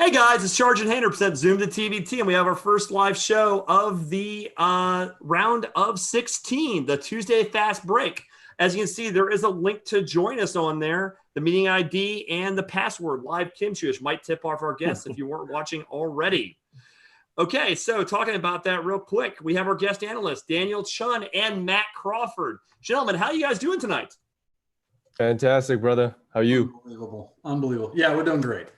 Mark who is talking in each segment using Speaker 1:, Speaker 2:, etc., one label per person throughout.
Speaker 1: Hey guys, it's Sergeant Hainer, present Zoom to TBT, and we have our first live show of the round of 16, the Tuesday Fast Break. As you can see, there is a link to join us on there, the meeting ID and the password, live Kimchi, which might tip off our guests if you weren't watching already. Okay, so talking about that real quick, we have our guest analysts, Daniel Chun and Matt Crawford. Gentlemen, how are you guys doing tonight?
Speaker 2: Fantastic, brother. How are you?
Speaker 3: Unbelievable. Yeah, we're doing great.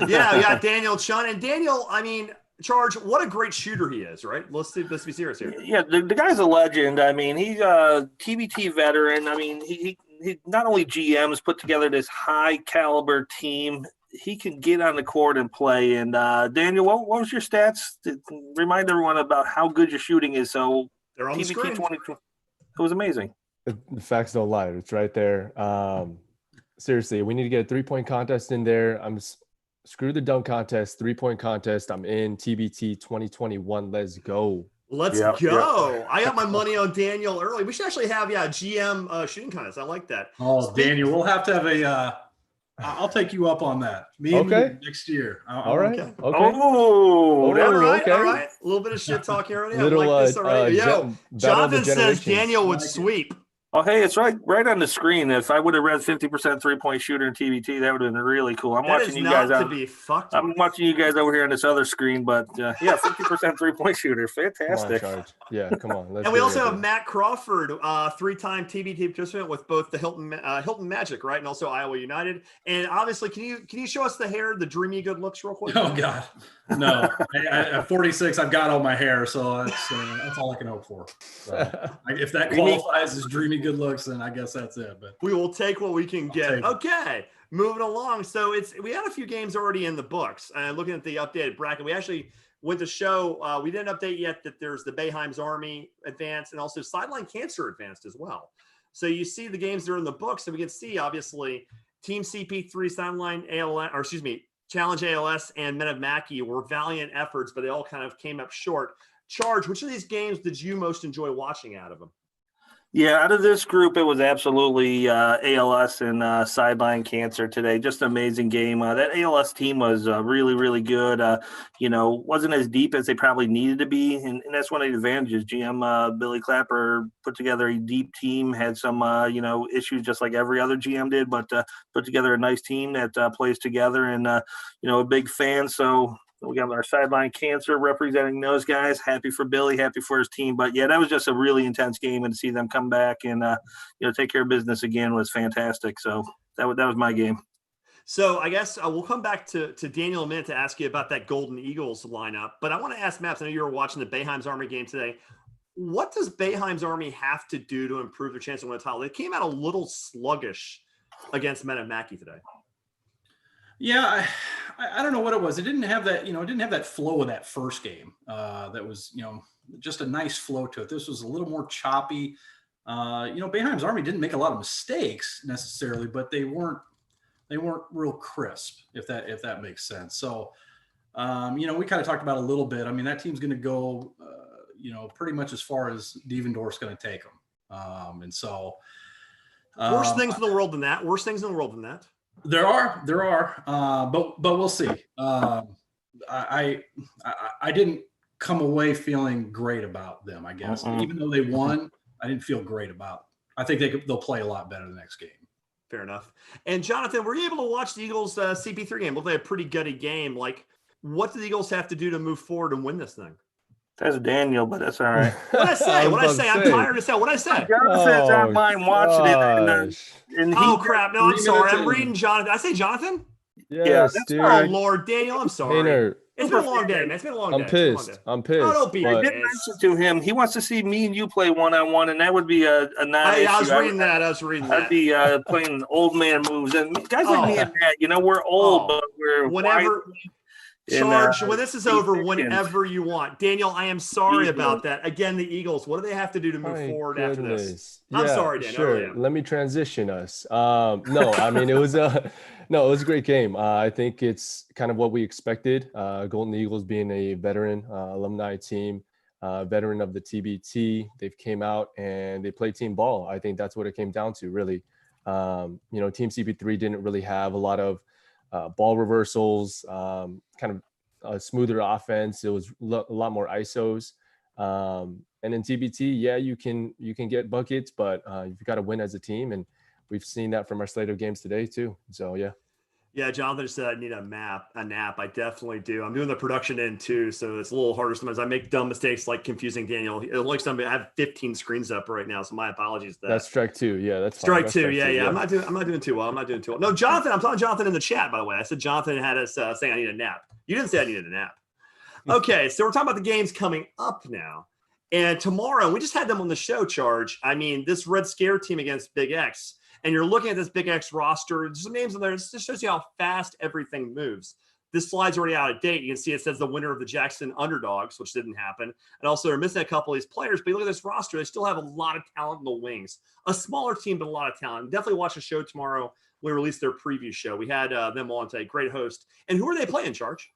Speaker 1: Yeah, we got Daniel Chun. And Daniel, I mean, Charge, what a great shooter he is, right? Let's be serious here.
Speaker 4: Yeah, the guy's a legend. I mean, he's a TBT veteran. I mean, he not only GMs put together this high caliber team, he can get on the court and play. And Daniel, what was your stats? Remind everyone about how good your shooting is. So
Speaker 1: they're on the screen.
Speaker 4: 2020, it was amazing.
Speaker 2: The facts don't lie. It's right there. Seriously, we need to get a 3-point contest in there. Screw the dunk contest, 3-point contest. I'm in TBT 2021. Let's go.
Speaker 1: Let's go. Yep. I got my money on Daniel early. We should actually have, GM shooting contest. I like that.
Speaker 3: Oh, Daniel, we'll have to have I'll take you up on that. Me and you next year.
Speaker 2: All right.
Speaker 1: Okay.
Speaker 4: Oh,
Speaker 1: all right.
Speaker 2: Okay.
Speaker 1: All right. A little bit of shit talk here already.
Speaker 2: Little,
Speaker 1: I like this already. Jonathan says Daniel would sweep.
Speaker 4: Oh, hey, it's right on the screen. If I would have read 50% 3-point shooter in TBT, that would have been really cool. I'm watching you guys over here on this other screen, but yeah, 50% 3-point shooter. Fantastic.
Speaker 2: Come on, yeah, come on.
Speaker 1: And we also have Matt Crawford, 3-time TBT participant with both the Hilton Magic, right, and also Iowa United. And obviously, can you show us the hair, the dreamy good looks, real quick?
Speaker 3: Oh God, no. At 46, I've got all my hair, so that's all I can hope for. So, if that qualifies as dreamy good looks, then I guess that's it. But
Speaker 1: we will take what we can get. Okay, moving along. So we had a few games already in the books. Looking at the updated bracket, we actually went to show. We didn't update yet that there's the Boeheim's Army advanced and also Sideline Cancer advanced as well. So you see the games that are in the books, and we can see obviously Team CP3, Sideline Challenge ALS, and Men of Mackey were valiant efforts, but they all kind of came up short. Charge, which of these games did you most enjoy watching out of them?
Speaker 4: Yeah, out of this group, it was absolutely ALS and Sideline Cancer today. Just an amazing game. That ALS team was really, really good. Wasn't as deep as they probably needed to be, and that's one of the advantages. GM Billy Clapper put together a deep team, had some, issues just like every other GM did, but put together a nice team that plays together and, a big fan. So we got our Sideline Cancer representing those guys. Happy for Billy, happy for his team. But, yeah, that was just a really intense game, and to see them come back and, take care of business again was fantastic. So that was my game.
Speaker 1: So I guess we'll come back to Daniel in a minute to ask you about that Golden Eagles lineup. But I want to ask Matt, I know you were watching the Boeheim's Army game today. What does Boeheim's Army have to do to improve their chance of winning a title? They came out a little sluggish against Men of Mackey today.
Speaker 3: Yeah, I don't know what it was. It didn't have that, it didn't have that flow of that first game. That was, just a nice flow to it. This was a little more choppy. Boeheim's Army didn't make a lot of mistakes necessarily, but they weren't real crisp, if that makes sense. So, we kind of talked about it a little bit. I mean, that team's going to go, pretty much as far as Devendorf's going to take them. And so,
Speaker 1: worse things in the world than that.
Speaker 3: There are, but we'll see. I didn't come away feeling great about them, I guess. Even though they won, I didn't feel great about. I think they'll play a lot better the next game.
Speaker 1: Fair enough. And Jonathan, were you able to watch the Eagles CP3 game? Well, they had a pretty gutty game. Like, what do the Eagles have to do to move forward and win this thing?
Speaker 4: That's Daniel, but that's all right.
Speaker 1: What I say? I'm tired of saying what I said.
Speaker 4: Jonathan's online watching it. And
Speaker 1: crap. No, I'm sorry. I'm reading Jonathan. I say Jonathan?
Speaker 2: Yes, dude.
Speaker 1: Oh, Lord, Daniel, I'm sorry.
Speaker 2: Hainer.
Speaker 1: It's been a long day, man. It's been a long day.
Speaker 2: I'm pissed.
Speaker 1: Oh, don't be
Speaker 4: I didn't mention to him. He wants to see me and you play one-on-one, and that would be a non-issue.
Speaker 1: I was reading that.
Speaker 4: I'd be playing old man moves. And guys like me and Matt, we're old, but we're
Speaker 1: whenever Charge, when this is over, whenever you want. Daniel, I am sorry about that. Again, the Eagles, what do they have to do to move forward after this? I'm sorry, Daniel.
Speaker 2: Sure. Let me transition us. No, I mean, it was a great game. I think it's kind of what we expected. Golden Eagles being a veteran alumni team, veteran of the TBT. They've came out and they played team ball. I think that's what it came down to, really. Team CP3 didn't really have a lot of ball reversals, kind of a smoother offense. It was a lot more ISOs. And in TBT, yeah, you can get buckets, but you've got to win as a team. And we've seen that from our slate of games today too. So, yeah.
Speaker 1: Yeah, Jonathan said I need a nap. I definitely do. I'm doing the production end too, so it's a little harder sometimes. I make dumb mistakes like confusing Daniel. It looks like I have 15 screens up right now, so my apologies.
Speaker 2: That's strike two. Yeah, that's
Speaker 1: strike two. Yeah. I'm not doing too well. No, Jonathan. I'm talking Jonathan in the chat, by the way. I said Jonathan had us saying I need a nap. You didn't say I needed a nap. Okay, so we're talking about the games coming up now, and tomorrow we just had them on the show. Charge. I mean, this Red Scare team against Big X. And you're looking at this Big X roster. There's some names in there. It just shows you how fast everything moves. This slide's already out of date. You can see it says the winner of the Jackson Underdogs, which didn't happen. And also they're missing a couple of these players. But you look at this roster, they still have a lot of talent in the wings. A smaller team, but a lot of talent. Definitely watch the show tomorrow. We released their preview show. We had them on today. Great host. And who are they playing, Charge?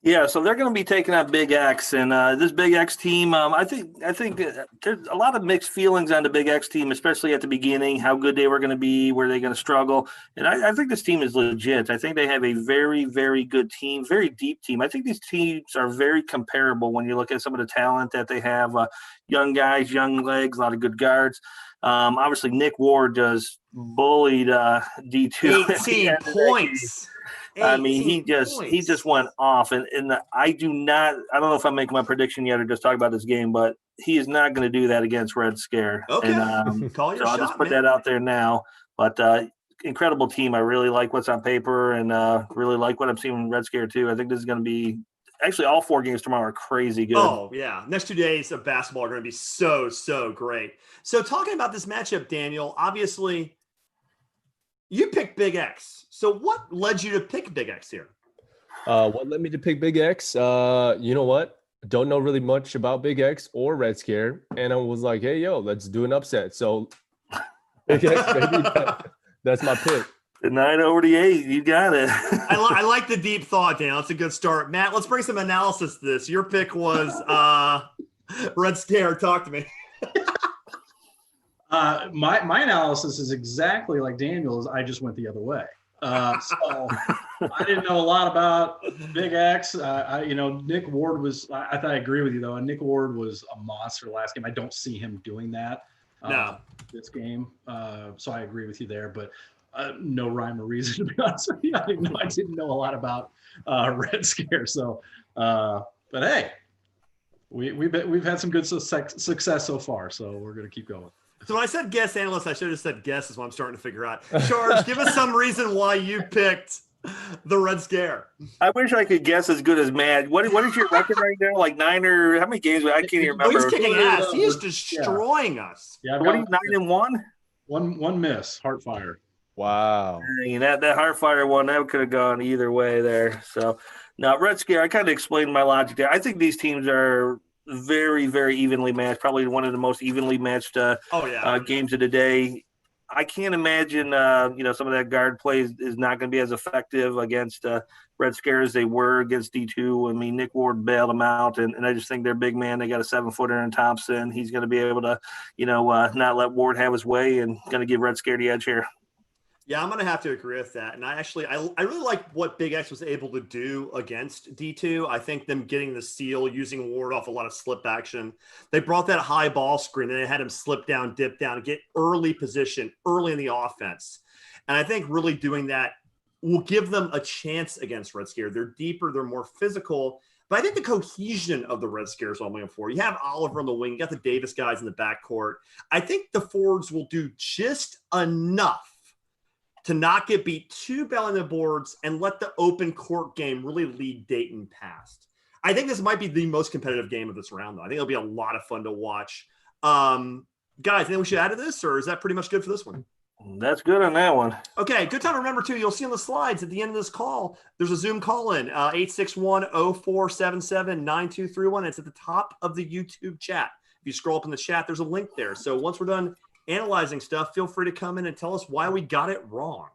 Speaker 4: Yeah, so they're going to be taking out Big X, and this Big X team. I think there's a lot of mixed feelings on the Big X team, especially at the beginning. How good they were going to be, were they going to struggle? And I think this team is legit. I think they have a very, very good team, very deep team. I think these teams are very comparable when you look at some of the talent that they have. Young guys, young legs, a lot of good guards. Obviously, Nick Ward just bullied D2.
Speaker 1: 18 points.
Speaker 4: I mean, he just went off, and I don't know if I'm making my prediction yet or just talk about this game, but he is not going to do that against Red Scare.
Speaker 1: Okay,
Speaker 4: and,
Speaker 1: call your
Speaker 4: so
Speaker 1: shot,
Speaker 4: I'll just put
Speaker 1: man.
Speaker 4: that out there now. But incredible team. I really like what's on paper, and really like what I'm seeing in Red Scare too. I think this is going to be actually all 4 games tomorrow are crazy good.
Speaker 1: Oh yeah, next 2 days of basketball are going to be so great. So talking about this matchup, Daniel, obviously you picked Big X. So what led you to pick Big X here?
Speaker 2: What led me to pick Big X? You know what? Don't know really much about Big X or Red Scare. And I was like, hey, yo, let's do an upset. So Big X, baby, that's my pick.
Speaker 4: The 9 over the 8. You got it.
Speaker 1: I like the deep thought, Daniel. It's a good start. Matt, let's bring some analysis to this. Your pick was Red Scare. Talk to me.
Speaker 3: My analysis is exactly like Daniel's. I just went the other way. So I didn't know a lot about Big X. Nick Ward was. I thought I agree with you though. Nick Ward was a monster last game. I don't see him doing that. This game. So I agree with you there. But no rhyme or reason to be honest with you. I didn't know a lot about Red Scare. So, but hey, we've had some good success so far. So we're gonna keep going.
Speaker 1: So when I said guest analyst, I should have said guess is what I'm starting to figure out. Charge, give us some reason why you picked the Red Scare.
Speaker 4: I wish I could guess as good as Matt. What is your record right now? Like 9 or how many games? I can't even remember.
Speaker 1: He's kicking ass. He is destroying us.
Speaker 3: Yeah,
Speaker 4: what are you, 9-1?
Speaker 3: One miss, Heartfire.
Speaker 2: Wow.
Speaker 4: I mean, that Heartfire one, that could have gone either way there. So now Red Scare, I kind of explained my logic there. I think these teams are very, very evenly matched, probably one of the most evenly matched games of the day. I can't imagine, some of that guard play is not going to be as effective against Red Scare as they were against D2. I mean, Nick Ward bailed them out, and I just think they're big man. They got a 7-footer in Thompson. He's going to be able to, not let Ward have his way and going to give Red Scare the edge here.
Speaker 1: Yeah, I'm going to have to agree with that. And I really like what Big X was able to do against D2. I think them getting the steal, using Ward off a lot of slip action. They brought that high ball screen, and they had him slip down, dip down, and get early position, early in the offense. And I think really doing that will give them a chance against Red Scare. They're deeper, they're more physical. But I think the cohesion of the Red Scare is what I'm looking for. You have Oliver on the wing, you got the Davis guys in the backcourt. I think the forwards will do just enough to not get beat too bad on the boards and let the open court game really lead Dayton past. I think this might be the most competitive game of this round, though. I think it'll be a lot of fun to watch. Guys, anything we should add to this, or is that pretty much good for this one?
Speaker 4: That's good on that one.
Speaker 1: Okay, good time to remember, too. You'll see on the slides at the end of this call, there's a Zoom call-in, 861-0477-9231. It's at the top of the YouTube chat. If you scroll up in the chat, there's a link there. So once we're done analyzing stuff, feel free to come in and tell us why we got it wrong.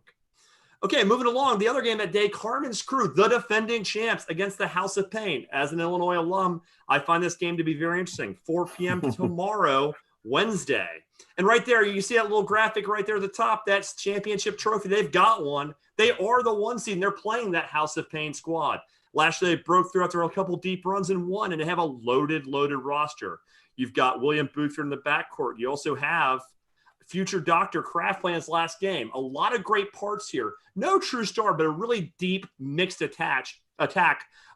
Speaker 1: Okay, moving along. The other game that day, Carmen's Crew, the defending champs against the House of Pain. As an Illinois alum, I find this game to be very interesting. 4 p.m. tomorrow, Wednesday. And right there, you see that little graphic right there at the top. That's championship trophy. They've got one. They are the 1 seed, and they're playing that House of Pain squad. Last year, they broke through after a couple deep runs and won, and they have a loaded roster. You've got William Boothford in the backcourt. You also have future Dr. Craftland's last game. A lot of great parts here. No true star, but a really deep mixed attack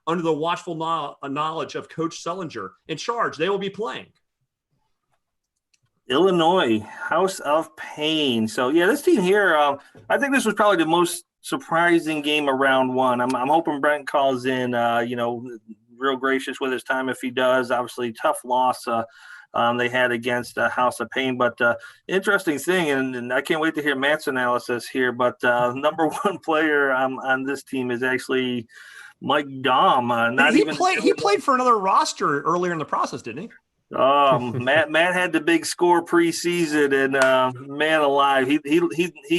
Speaker 1: under the watchful knowledge of Coach Sullinger in charge. They will be playing
Speaker 4: Illinois, House of Pain. So, yeah, this team here, I think this was probably the most surprising game of round one. I'm hoping Brent calls in, real gracious with his time if he does. Obviously, tough loss they had against House of Pain. But interesting thing, and I can't wait to hear Matt's analysis here, but number one player on this team is actually Mike Dahm.
Speaker 1: He played for another roster earlier in the process, didn't he?
Speaker 4: Matt had the big score preseason, and man alive, he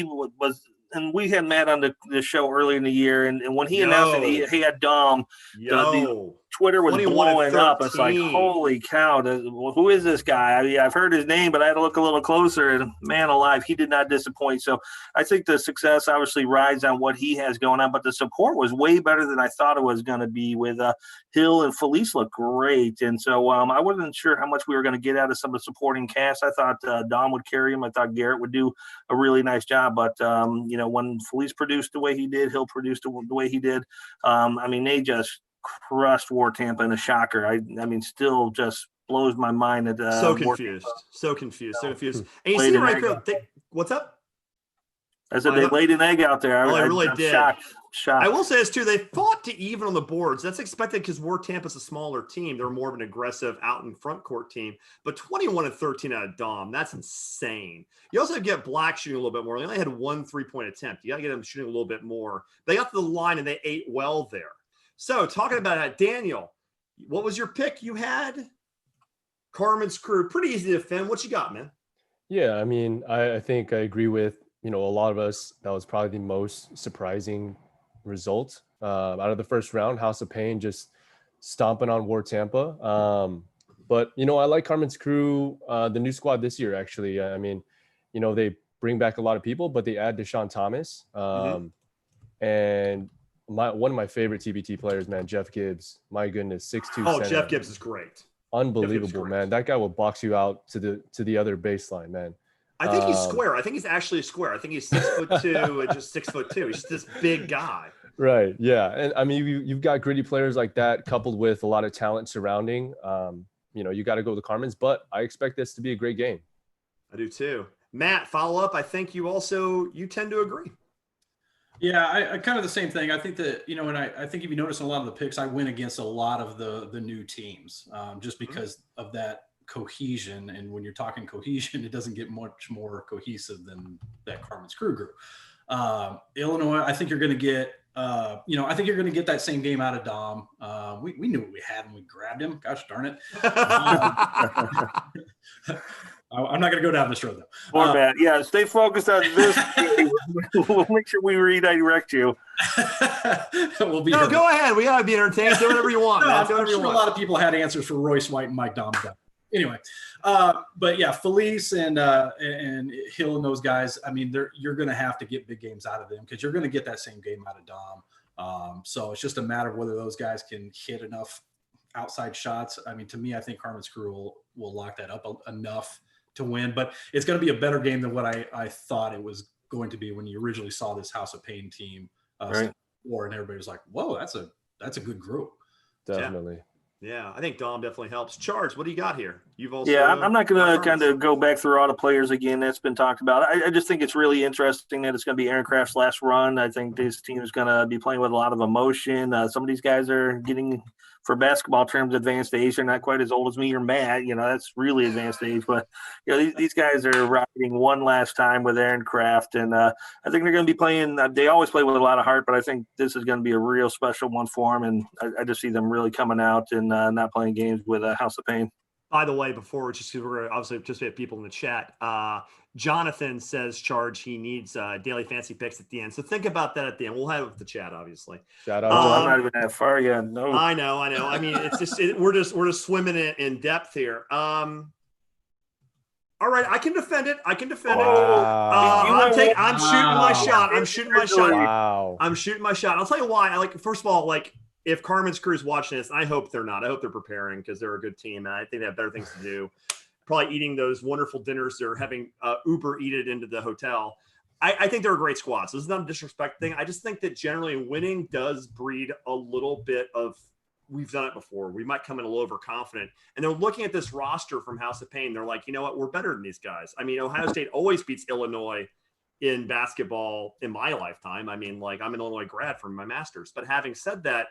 Speaker 4: was. And we had Matt on the show earlier in the year, and when he announced that he had Dom, the Twitter was blowing up. It's like, holy cow, who is this guy? I've heard his name, but I had to look a little closer, and man alive, he did not disappoint. So I think the success obviously rides on what he has going on, but the support was way better than I thought it was going to be with Hill and Felice look great. And so I wasn't sure how much we were going to get out of some of the supporting cast. I thought Dom would carry him. I thought Garrett would do a really nice job, but when Felice produced the way he did, Hill produced the way he did. They just crushed War Tampa in a shocker. I mean, still just blows my mind that
Speaker 1: so confused. And you see right there, what's up?
Speaker 4: I said they laid an egg out there.
Speaker 1: I really did.
Speaker 4: Shocked.
Speaker 1: I will say this too. They fought to even on the boards. That's expected because War Tampa's a smaller team. They're more of an aggressive out in front court team. But 21-13 out of Dom, that's insane. You also get Black shooting a little bit more. They only had 1 3-point attempt. You got to get them shooting a little bit more. They got to the line and they ate well there. So talking about that, Daniel, what was your pick? You had Carmen's Crew. Pretty easy to defend. What you got, man?
Speaker 2: Yeah, I mean, I think I agree with a lot of us. That was probably the most surprising result out of the first round. House of Pain just stomping on War Tampa. But I like Carmen's Crew, the new squad this year. Actually, I mean, they bring back a lot of people, but they add Deshaun Thomas, and one of my favorite TBT players, man, Jeff Gibbs. My goodness, 6'2".
Speaker 1: Oh, Jeff Gibbs is great.
Speaker 2: Unbelievable, man. That guy will box you out to the other baseline, man.
Speaker 1: I think he's square. I think he's actually square. I think he's 6'2" and just 6'2". He's just this big guy.
Speaker 2: Right. Yeah. And I mean, you've got gritty players like that coupled with a lot of talent surrounding. You got to go with the Carmen's, but I expect this to be a great game.
Speaker 1: I do too. Matt, follow up. I think you tend to agree.
Speaker 3: Yeah, I kind of the same thing. I think that, and I think if you notice in a lot of the picks, I went against a lot of the new teams just because of that cohesion. And when you're talking cohesion, it doesn't get much more cohesive than that Carmen's Crew group. Illinois, I think you're going to get, I think you're going to get that same game out of Dom. We knew what we had when we grabbed him. Gosh darn it. I'm not going to go down this road though.
Speaker 4: Poor Matt. Yeah, stay focused on this. We'll make sure we redirect you.
Speaker 3: We'll be
Speaker 1: go ahead. We got to be entertained. Do whatever you want, man.
Speaker 3: I'm sure a lot of people had answers for Royce White and Mike Dom. Anyway, but yeah, Felice and Hill and those guys, I mean, you're going to have to get big games out of them because you're going to get that same game out of Dom. So it's just a matter of whether those guys can hit enough outside shots. I mean, to me, I think Carmen's Crew will lock that up enough to win, but it's going to be a better game than what I thought it was going to be when you originally saw this House of Pain team.
Speaker 4: Right.
Speaker 3: And everybody was like, whoa, that's a good group.
Speaker 2: Definitely.
Speaker 1: Yeah, I think Dom definitely helps. Charge, what do you got here? You've also
Speaker 4: I'm not going to kind of go back through all the players again. That's been talked about. I just think it's really interesting that it's going to be Aaron Craft's last run. I think this team is going to be playing with a lot of emotion. Some of these guys are getting, for basketball terms, advanced age. They're not quite as old as me or Matt. That's really advanced age. But these guys are riding one last time with Aaron Craft, and I think they're going to be playing. They always play with a lot of heart, but I think this is going to be a real special one for them. And I just see them really coming out and not playing games with House of Pain.
Speaker 1: By the way, before we're going to obviously participate people in the chat, Jonathan says, Charge, he needs daily fancy picks at the end. So think about that at the end. We'll have the chat, obviously.
Speaker 2: Shout out.
Speaker 4: I'm not even that far yet. No.
Speaker 1: I know. I mean, it's just we're just swimming in depth here. All right, I can defend it. I can defend
Speaker 2: Wow.
Speaker 1: it. I'm shooting my shot. I'm shooting my shot.
Speaker 2: Wow.
Speaker 1: I'm shooting my shot. I'll tell you why. First of all, if Carmen's crew's watching this, I hope they're not. I hope they're preparing because they're a good team, and I think they have better things to do. Probably eating those wonderful dinners they're having Uber eat it into the hotel. I think they're a great squad. So this is not a disrespect thing. I just think that generally winning does breed a little bit of, we've done it before. We might come in a little overconfident. And they're looking at this roster from House of Pain. They're like, you know what? We're better than these guys. I mean, Ohio State always beats Illinois in basketball in my lifetime. I mean, I'm an Illinois grad from my master's. But having said that,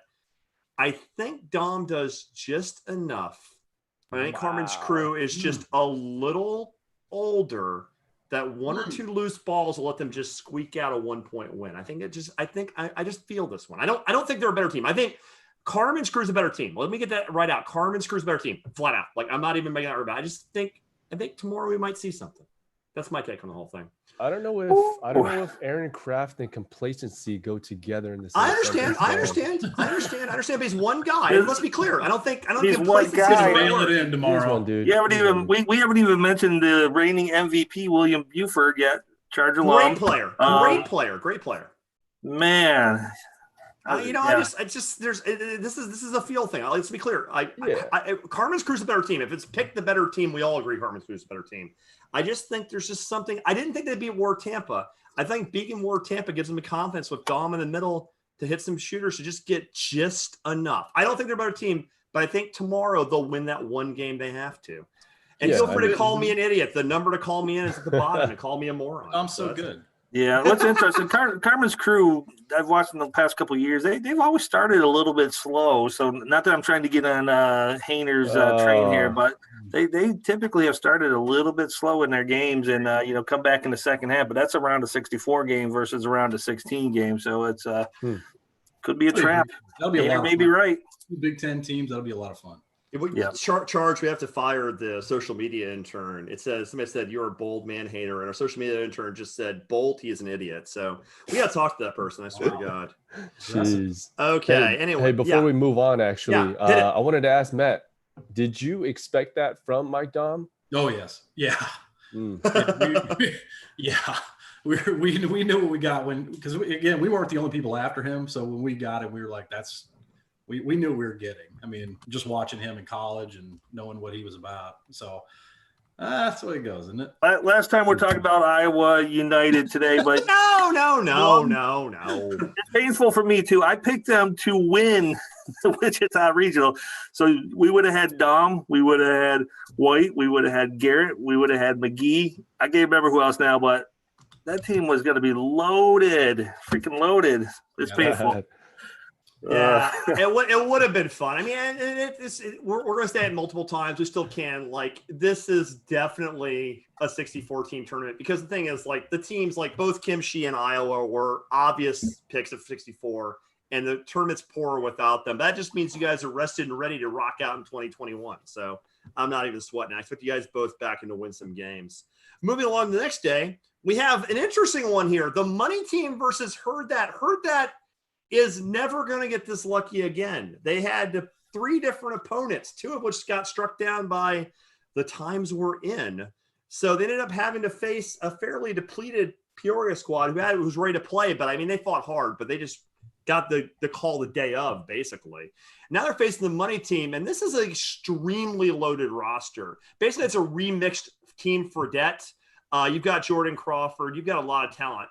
Speaker 1: I think Dom does just enough. I think Carmen's crew is just a little older that one or two loose balls will let them just squeak out a 1-point win. I just feel this one. I don't think they're a better team. I think Carmen's crew's a better team. Let me get that right out. Carmen's crew's a better team, flat out. I'm not even making that about. I think tomorrow we might see something. That's my take on the whole thing.
Speaker 2: I don't know if Aaron Craft and complacency go together in this.
Speaker 1: I understand. But he's one guy. Let's be clear. I don't think
Speaker 4: he's one guy.
Speaker 3: Mail it in tomorrow.
Speaker 2: One, dude.
Speaker 4: We haven't even mentioned the reigning MVP William Buford yet. Charger alum.
Speaker 1: Great player.
Speaker 4: Man.
Speaker 1: This is a feel thing. Let's be clear. Carmen's crew's a better team. If it's pick the better team, we all agree Carmen's crew's a better team. I just think there's just something. I didn't think they'd beat War Tampa. I think beating War Tampa gives them the confidence with Dom in the middle to hit some shooters to just get just enough. I don't think they're a better team, but I think tomorrow they'll win that one game they have to. And feel free to call me an idiot. The number to call me in is at the bottom and call me a moron.
Speaker 3: I'm so good.
Speaker 4: Yeah, what's interesting, Carmen's crew, I've watched in the past couple of years, they've always started a little bit slow. So not that I'm trying to get on Hayner's train here, but they typically have started a little bit slow in their games and, come back in the second half. But that's around a 64 game versus around a 16 game. So it's could be a trap.
Speaker 3: That'll be
Speaker 4: Hayner may be right.
Speaker 3: 2 Big Ten teams, that'll be a lot of fun.
Speaker 1: Charge, we have to fire the social media intern. Somebody said you're a bold man hater, and our social media intern just said bold, he is an idiot. So we got to talk to that person, I swear to God.
Speaker 2: Jeez.
Speaker 1: Okay, anyway.
Speaker 2: Before we move on, actually, I wanted to ask Matt, did you expect that from Mike Dom?
Speaker 3: Oh, yes. Yeah. We knew what we got because we weren't the only people after him. So when we got it, we were like, we knew we were getting. I mean, just watching him in college and knowing what he was about. So that's the way it goes, isn't it?
Speaker 4: Last time we're talking about Iowa United today, but
Speaker 1: no.
Speaker 4: It's painful for me too. I picked them to win the Wichita Regional. So we would have had Dom, we would have had White, we would have had Garrett, we would have had McGee. I can't remember who else now, but that team was going to be loaded, freaking loaded. It's painful.
Speaker 1: Yeah, it would have been fun. I mean, we're going to say it multiple times. We still can. This is definitely a 64 team tournament because the thing is, the teams both Kimchi and Iowa were obvious picks of 64, and the tournament's poor without them. That just means you guys are rested and ready to rock out in 2021. So I'm not even sweating. I expect you guys both back and to win some games. Moving along the next day, we have an interesting one here. The money team versus Heard That. Heard That is never going to get this lucky again. They had 3 different opponents, 2 of which got struck down by the times we're in. So they ended up having to face a fairly depleted Peoria squad who was ready to play. But, I mean, they fought hard, but they just got the call the day of, basically. Now they're facing the money team, and this is an extremely loaded roster. Basically, it's a remixed team for debt. You've got Jordan Crawford. You've got a lot of talent.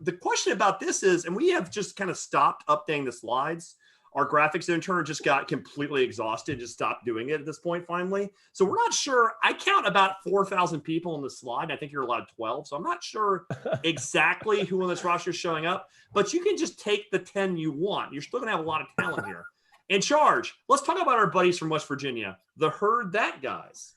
Speaker 1: The question about this is, and we have just kind of stopped updating the slides. Our graphics intern just got completely exhausted, just stopped doing it at this point finally. So we're not sure. I count about 4,000 people on the slide. I think you're allowed 12. So I'm not sure exactly who on this roster is showing up, but you can just take the 10 you want. You're still going to have a lot of talent here. In charge, let's talk about our buddies from West Virginia, the Heard That guys.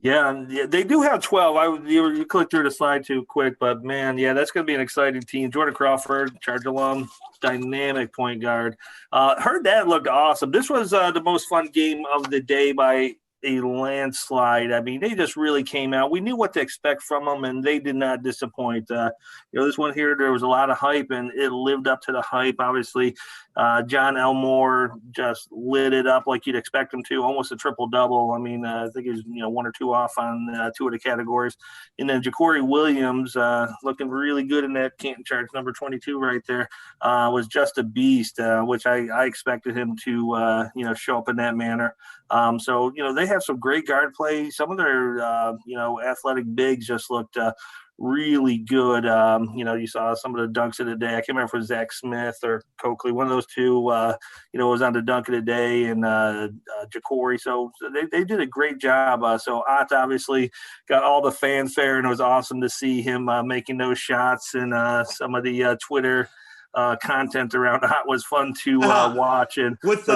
Speaker 4: Yeah, they do have 12. You clicked through the slide too quick, but man, that's going to be an exciting team. Jordan Crawford, Charger alum, dynamic point guard. Heard That looked awesome. This was the most fun game of the day by a landslide. I mean, they just really came out. We knew what to expect from them, and they did not disappoint. This one here, there was a lot of hype, and it lived up to the hype. Obviously, John Elmore just lit it up like you'd expect him to, almost a triple-double. I mean, I think he's 1 or 2 off on 2 of the categories. And then Ja'Cory Williams, looking really good in that Canton charts, number 22 right there, was just a beast, which I expected him to, show up in that manner. So they have some great guard play. Some of their, athletic bigs just looked really good. You saw some of the dunks of the day. I can't remember if it was Zach Smith or Coakley. One of those two, was on the dunk of the day, and Ja'Cory. So they did a great job. So Ott obviously got all the fanfare, and it was awesome to see him making those shots. And some of the Twitter content around Ott was fun to watch. And
Speaker 1: with the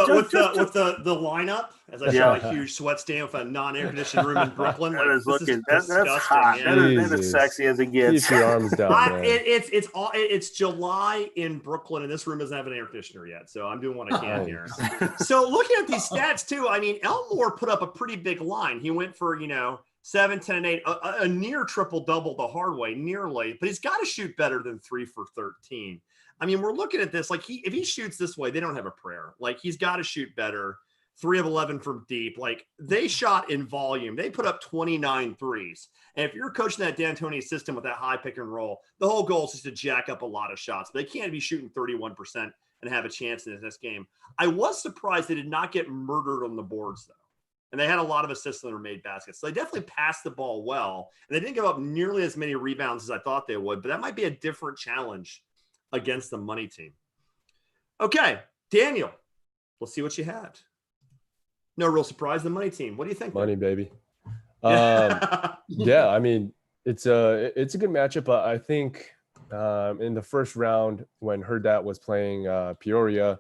Speaker 1: lineup, as I saw a huge sweat stand with a non-air conditioned room in Brooklyn.
Speaker 4: That's hot.
Speaker 1: Yeah.
Speaker 4: That is sexy as it gets.
Speaker 2: Keep your arms down, man.
Speaker 1: It's July in Brooklyn, and this room doesn't have an air conditioner yet, so I'm doing what I can here. So looking at these stats too, I mean, Elmore put up a pretty big line. He went for 7, 10, and 8, a near triple-double the hard way, nearly, but he's got to shoot better than 3 for 13. I mean, we're looking at this, like if he shoots this way, they don't have a prayer. Like he's got to shoot better. 3 of 11 from deep. Like they shot in volume. They put up 29 threes. And if you're coaching that D'Antoni system with that high pick and roll, the whole goal is just to jack up a lot of shots. They can't be shooting 31% and have a chance in this game. I was surprised they did not get murdered on the boards though. And they had a lot of assists that were made baskets. So they definitely passed the ball well. And they didn't give up nearly as many rebounds as I thought they would, but that might be a different challenge against the money team. Okay, Daniel, let's see what you had. No real surprise, the money team. What do you think?
Speaker 2: Money, baby. Yeah, I mean, it's a good matchup. I think in the first round when Herdat was playing Peoria,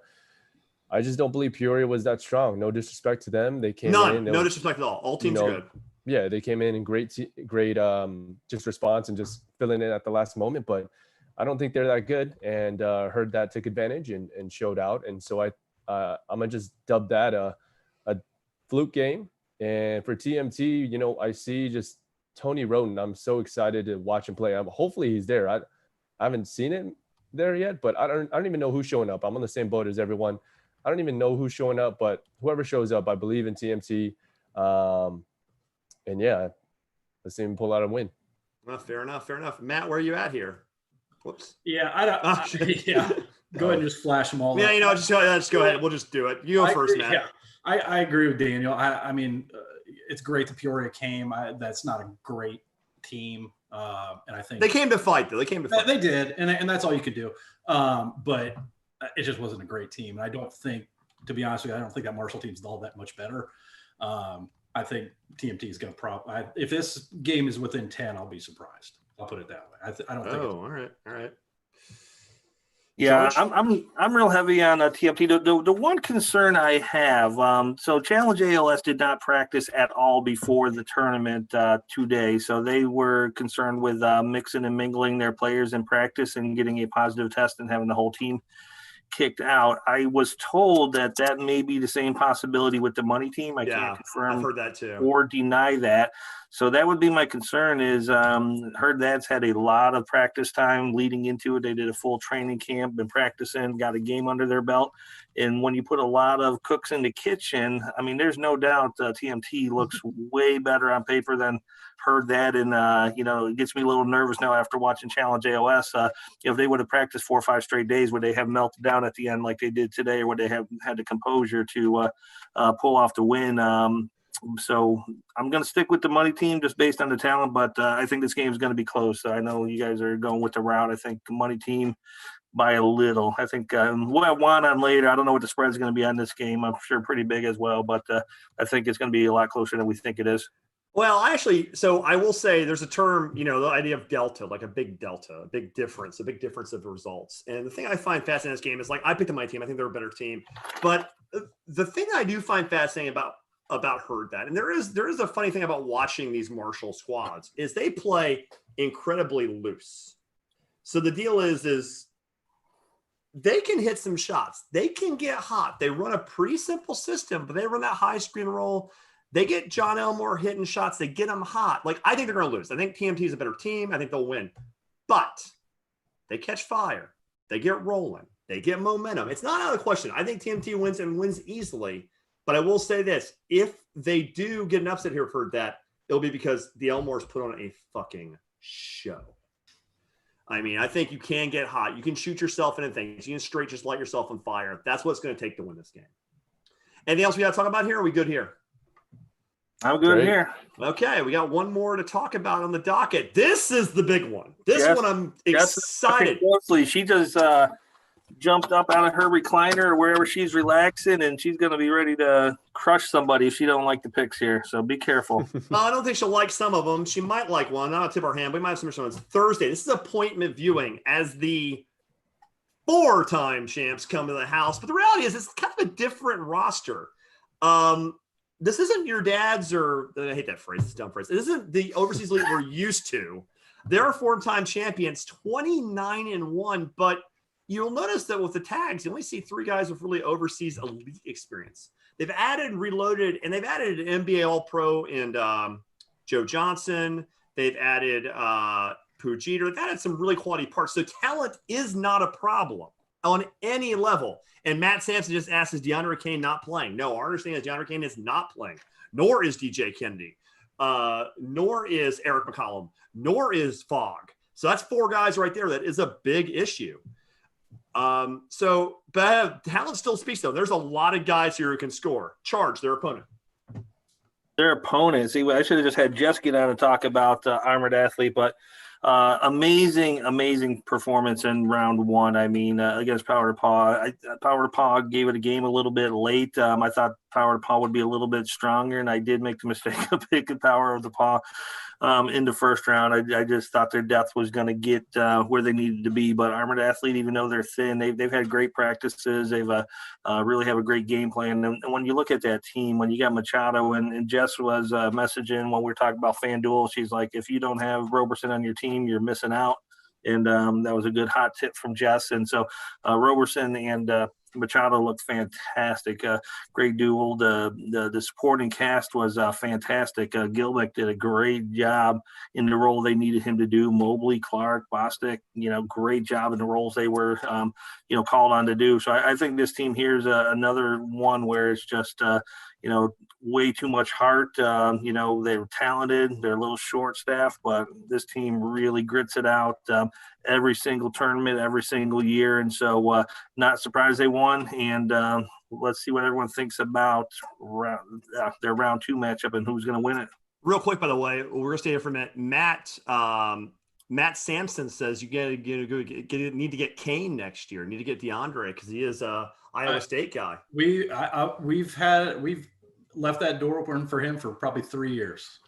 Speaker 2: I just don't believe Peoria was that strong. No disrespect to them. They came in.
Speaker 1: No disrespect at all. All teams are good.
Speaker 2: Yeah, they came in great just response and just filling in at the last moment. But I don't think they're that good. And Herdat took advantage and showed out. And so I'm going to just dub that a fluke game. And for TMT, I see just Tony Roden. I'm so excited to watch him play. Hopefully he's there. I haven't seen it there yet, but I don't even know who's showing up. I'm on the same boat as everyone. I don't even know who's showing up, but whoever shows up, I believe in TMT. And yeah, let's see him pull out a win.
Speaker 1: Well, fair enough. Matt, where are you at here? Whoops.
Speaker 3: Yeah, yeah. Go ahead and just flash them all.
Speaker 1: Yeah, just go ahead. We'll just do it. You go first, Matt.
Speaker 3: Yeah. I agree with Daniel. I mean, it's great that Peoria came. That's not a great team, and I think
Speaker 1: they came to fight. Though
Speaker 3: they did, and that's all you could do. But it just wasn't a great team. And I don't think, to be honest with you, I don't think that Marshall team's all that much better. I think TMT is going to if this game is within 10, I'll be surprised. I'll put it that way. I don't think.
Speaker 1: Oh, all right.
Speaker 4: Yeah, I'm real heavy on TMT. The one concern I have, so Challenge ALS did not practice at all before the tournament today. So they were concerned with mixing and mingling their players in practice and getting a positive test and having the whole team kicked out. I was told that may be the same possibility with the money team. I can't confirm
Speaker 1: I've heard that too,
Speaker 4: or deny that. So that would be my concern is heard that's had a lot of practice time leading into it. They did a full training camp, been practicing, got a game under their belt. And when you put a lot of cooks in the kitchen, I mean, there's no doubt TMT looks way better on paper than heard that. And, it gets me a little nervous now after watching Challenge AOS. If they would have practiced 4 or 5 straight days, would they have melted down at the end like they did today, or would they have had the composure to pull off the win? So I'm going to stick with the money team just based on the talent, but I think this game is going to be close. I know you guys are going with the route. I think money team by a little. I think we'll have Juan on later. I don't know what the spread is going to be on this game. I'm sure pretty big as well, but I think it's going to be a lot closer than we think it is.
Speaker 1: Well, so I will say there's a term, the idea of delta, like a big delta, a big difference of results. And the thing I find fascinating in this game is, like, I picked the money team. I think they're a better team. But the thing I do find fascinating about Herd that, and there is a funny thing about watching these Marshall squads, is they play incredibly loose. So the deal is they can hit some shots. They can get hot. They run a pretty simple system, but they run that high screen roll. They get John Elmore hitting shots. They get them hot. Like, I think they're going to lose. I think TMT is a better team. I think they'll win. But they catch fire. They get rolling. They get momentum. It's not out of the question. I think TMT wins and wins easily. But I will say this. If they do get an upset here for that, it'll be because the Elmores put on a fucking show. I mean, I think you can get hot. You can shoot yourself into things. You can straight just light yourself on fire. That's what's going to take to win this game. Anything else we got to talk about here? Or are we good here?
Speaker 4: I'm good here.
Speaker 1: Okay, we got one more to talk about on the docket. This is the big one. This one I'm excited.
Speaker 4: She just jumped up out of her recliner or wherever she's relaxing, and she's going to be ready to crush somebody if she don't like the picks here. So be careful.
Speaker 1: I don't think she'll like some of them. She might like one. Not a tip our hand. We might have some ones. Thursday. This is appointment viewing as the 4-time champs come to the house. But the reality is it's kind of a different roster. This isn't your dad's or I hate that phrase. It's a dumb phrase. It isn't the overseas league we're used to. There are 4-time champions, 29-1, but you'll notice that with the tags, you only see 3 guys with really overseas elite experience. They've added, reloaded, and they've added an NBA All-Pro and Joe Johnson. They've added Pujita. They've added some really quality parts. So talent is not a problem on any level. And Matt Sampson just asked, is DeAndre Kane not playing? No, our understanding is DeAndre Kane is not playing, nor is DJ Kennedy, nor is Eric McCollum, nor is Fogg. So that's 4 guys right there. That is a big issue. But talent still speaks though. There's a lot of guys here who can score. Charge their opponent.
Speaker 4: Their opponent. See, I should have just had Jess get on and talk about Armored Athlete, but amazing performance in round 1. I mean, against Power to Paw. Power to Paw gave it a game a little bit late. I thought Power to Paw would be a little bit stronger, and I did make the mistake of picking Power of the Paw in the first round. I just thought their depth was going to get where they needed to be. But Armored Athlete, even though they're thin, they've had great practices. They've really have a great game plan. And when you look at that team, when you got Machado and Jess was messaging when we were talking about FanDuel, she's like, if you don't have Roberson on your team, you're missing out. And that was a good hot tip from Jess. And so Roberson and Machado looked fantastic. Great duel. The supporting cast was fantastic. Gilbeck did a great job in the role they needed him to do. Mobley, Clark, Bostic, great job in the roles they were, called on to do. So I think this team here is another one where it's just, way too much heart. They're talented. They're a little short staffed, but this team really grits it out every single tournament, every single year. And so not surprised they won. And let's see what everyone thinks about their round 2 matchup and who's going to win it.
Speaker 1: Real quick, by the way, we're going to stay here for a minute. Matt Sampson says you need to get Kane next year. You need to get DeAndre because he is a Iowa State guy.
Speaker 3: We've left that door open for him for probably 3 years.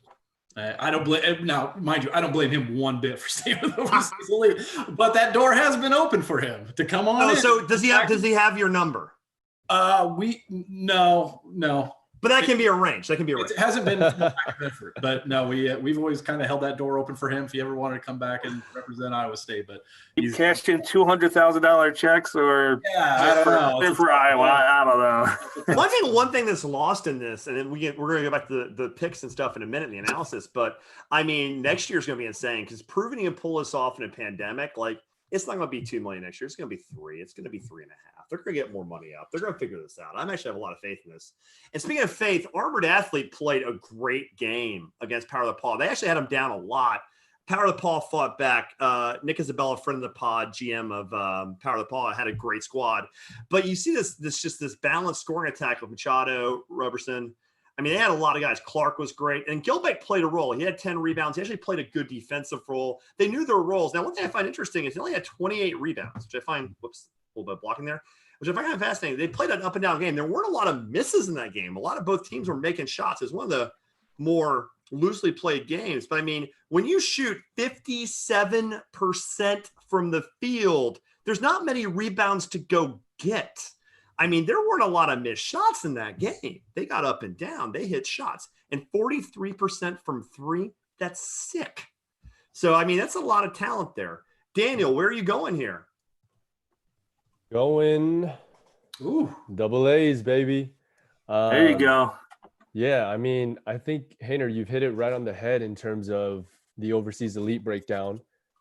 Speaker 3: I don't blame now, mind you, I don't blame him one bit for staying with overseas league, but that door has been open for him to come on.
Speaker 1: So does he have your number?
Speaker 3: No.
Speaker 1: But that can be arranged.
Speaker 3: It hasn't been an effort, but no, we've always kind of held that door open for him if he ever wanted to come back and represent Iowa State. But
Speaker 4: he's cashed in $200,000 checks, or
Speaker 3: I don't know
Speaker 4: for Iowa. I don't know.
Speaker 1: One thing that's lost in this, and then we're going to go back to the picks and stuff in a minute, the analysis. But I mean, next year's going to be insane because proving you can pull this off in a pandemic, like it's not going to be $2 million next year. It's going to be $3 million. It's going to be $3.5 million. They're going to get more money up. They're going to figure this out. I actually have a lot of faith in this. And speaking of faith, Armored Athlete played a great game against Power of the Paw. They actually had him down a lot. Power of the Paw fought back. Nick Isabella, friend of the pod, GM of Power of the Paw, had a great squad. But you see this balanced scoring attack with Machado, Roberson. I mean, they had a lot of guys. Clark was great. And Gilbeck played a role. He had 10 rebounds. He actually played a good defensive role. They knew their roles. Now, one thing I find interesting is he only had 28 rebounds, which I find, a little bit of blocking there, which I find kind of fascinating. They played an up and down game. There weren't a lot of misses in that game. A lot of both teams were making shots. It was one of the more loosely played games. But I mean, when you shoot 57% from the field, there's not many rebounds to go get. I mean, there weren't a lot of missed shots in that game. They got up and down. They hit shots. And 43% from 3, that's sick. So, I mean, that's a lot of talent there. Daniel, where are you going here?
Speaker 2: Going double A's, baby.
Speaker 4: There you go.
Speaker 2: Yeah, I mean, I think, Hayner, you've hit it right on the head in terms of the overseas elite breakdown,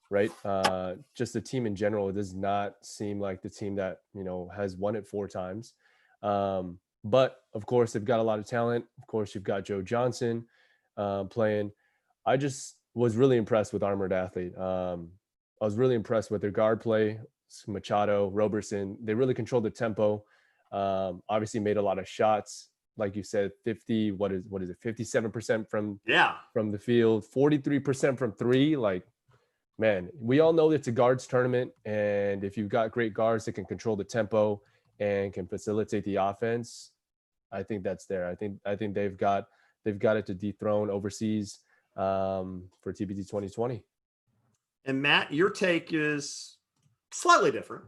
Speaker 2: right? Just the team in general, it does not seem like the team that, has won it 4 times. But of course, they've got a lot of talent. Of course, you've got Joe Johnson playing. I just was really impressed with Armored Athlete. I was really impressed with their guard play, Machado, Roberson. They really controlled the tempo. Obviously made a lot of shots. Like you said, 50, what is it? 57% from the field, 43% from three. Like, man, we all know it's a guards tournament. And if you've got great guards that can control the tempo and can facilitate the offense, I think that's there. I think they've got it to dethrone overseas for TBT 2020.
Speaker 1: And Matt, your take is slightly different.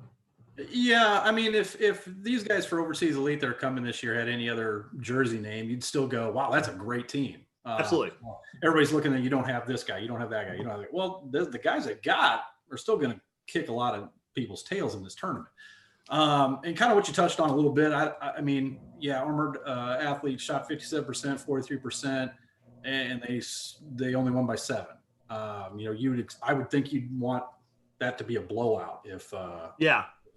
Speaker 3: Yeah, I mean, if these guys for overseas elite that are coming this year had any other jersey name, you'd still go, wow, that's a great team.
Speaker 1: Absolutely.
Speaker 3: Everybody's looking at, you don't have this guy, you don't have that guy, you don't have that. Well, the guys that got are still going to kick a lot of people's tails in this tournament. And kind of what you touched on a little bit. I mean, yeah, Armored Athlete shot 57%, 43%, and they only won by 7. I would think you'd want that to be a blowout if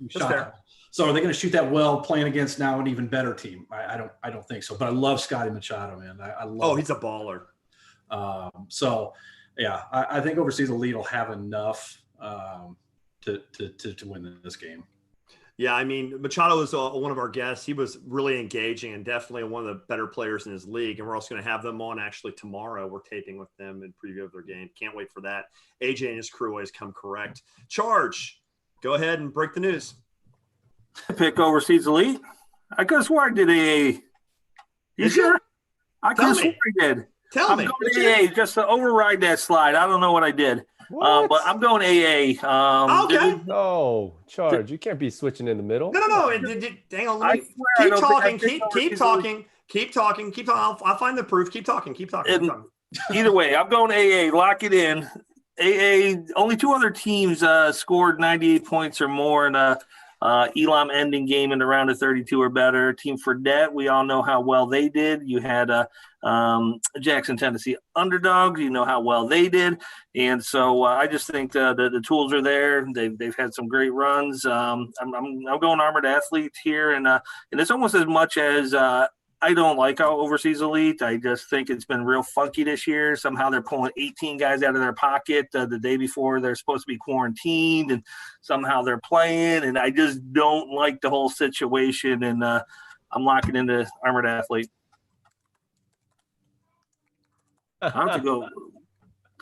Speaker 3: shot that. So are they going to shoot that well playing against now an even better team? I don't think so. But I love Scotty Machado, man. I love
Speaker 1: he's a baller.
Speaker 3: So yeah, I think overseas elite will have enough to win this game.
Speaker 1: Yeah, I mean, Machado was one of our guests. He was really engaging and definitely one of the better players in his league. And we're also going to have them on actually tomorrow. We're taping with them and preview of their game. Can't wait for that. AJ and his crew always come correct. Charge. Go ahead and break the news.
Speaker 4: Pick overseas elite. I could have swore I did AA. You sure? I could have swore I did.
Speaker 1: Tell me.
Speaker 4: I'm going AA just to override that slide. I don't know what I did. But I'm going AA.
Speaker 1: Okay.
Speaker 2: No, Charge. You can't be switching in the middle.
Speaker 1: No. Hang on. Keep talking. Keep talking. I'll find the proof. Keep talking.
Speaker 4: Either way, I'm going AA. Lock it in. AA. Only 2 other teams scored 98 points or more in a Elam ending game in the round of 32 or better. Team Fredette, we all know how well they did. You had Jackson, Tennessee underdogs. You know how well they did. And so I just think the tools are there. They've had some great runs. I'm going Armored Athlete here. And it's almost as much as I don't like our overseas elite. I just think it's been real funky this year. Somehow they're pulling 18 guys out of their pocket the day before they're supposed to be quarantined, and somehow they're playing. And I just don't like the whole situation. And I'm locking into Armored Athlete. I have to go.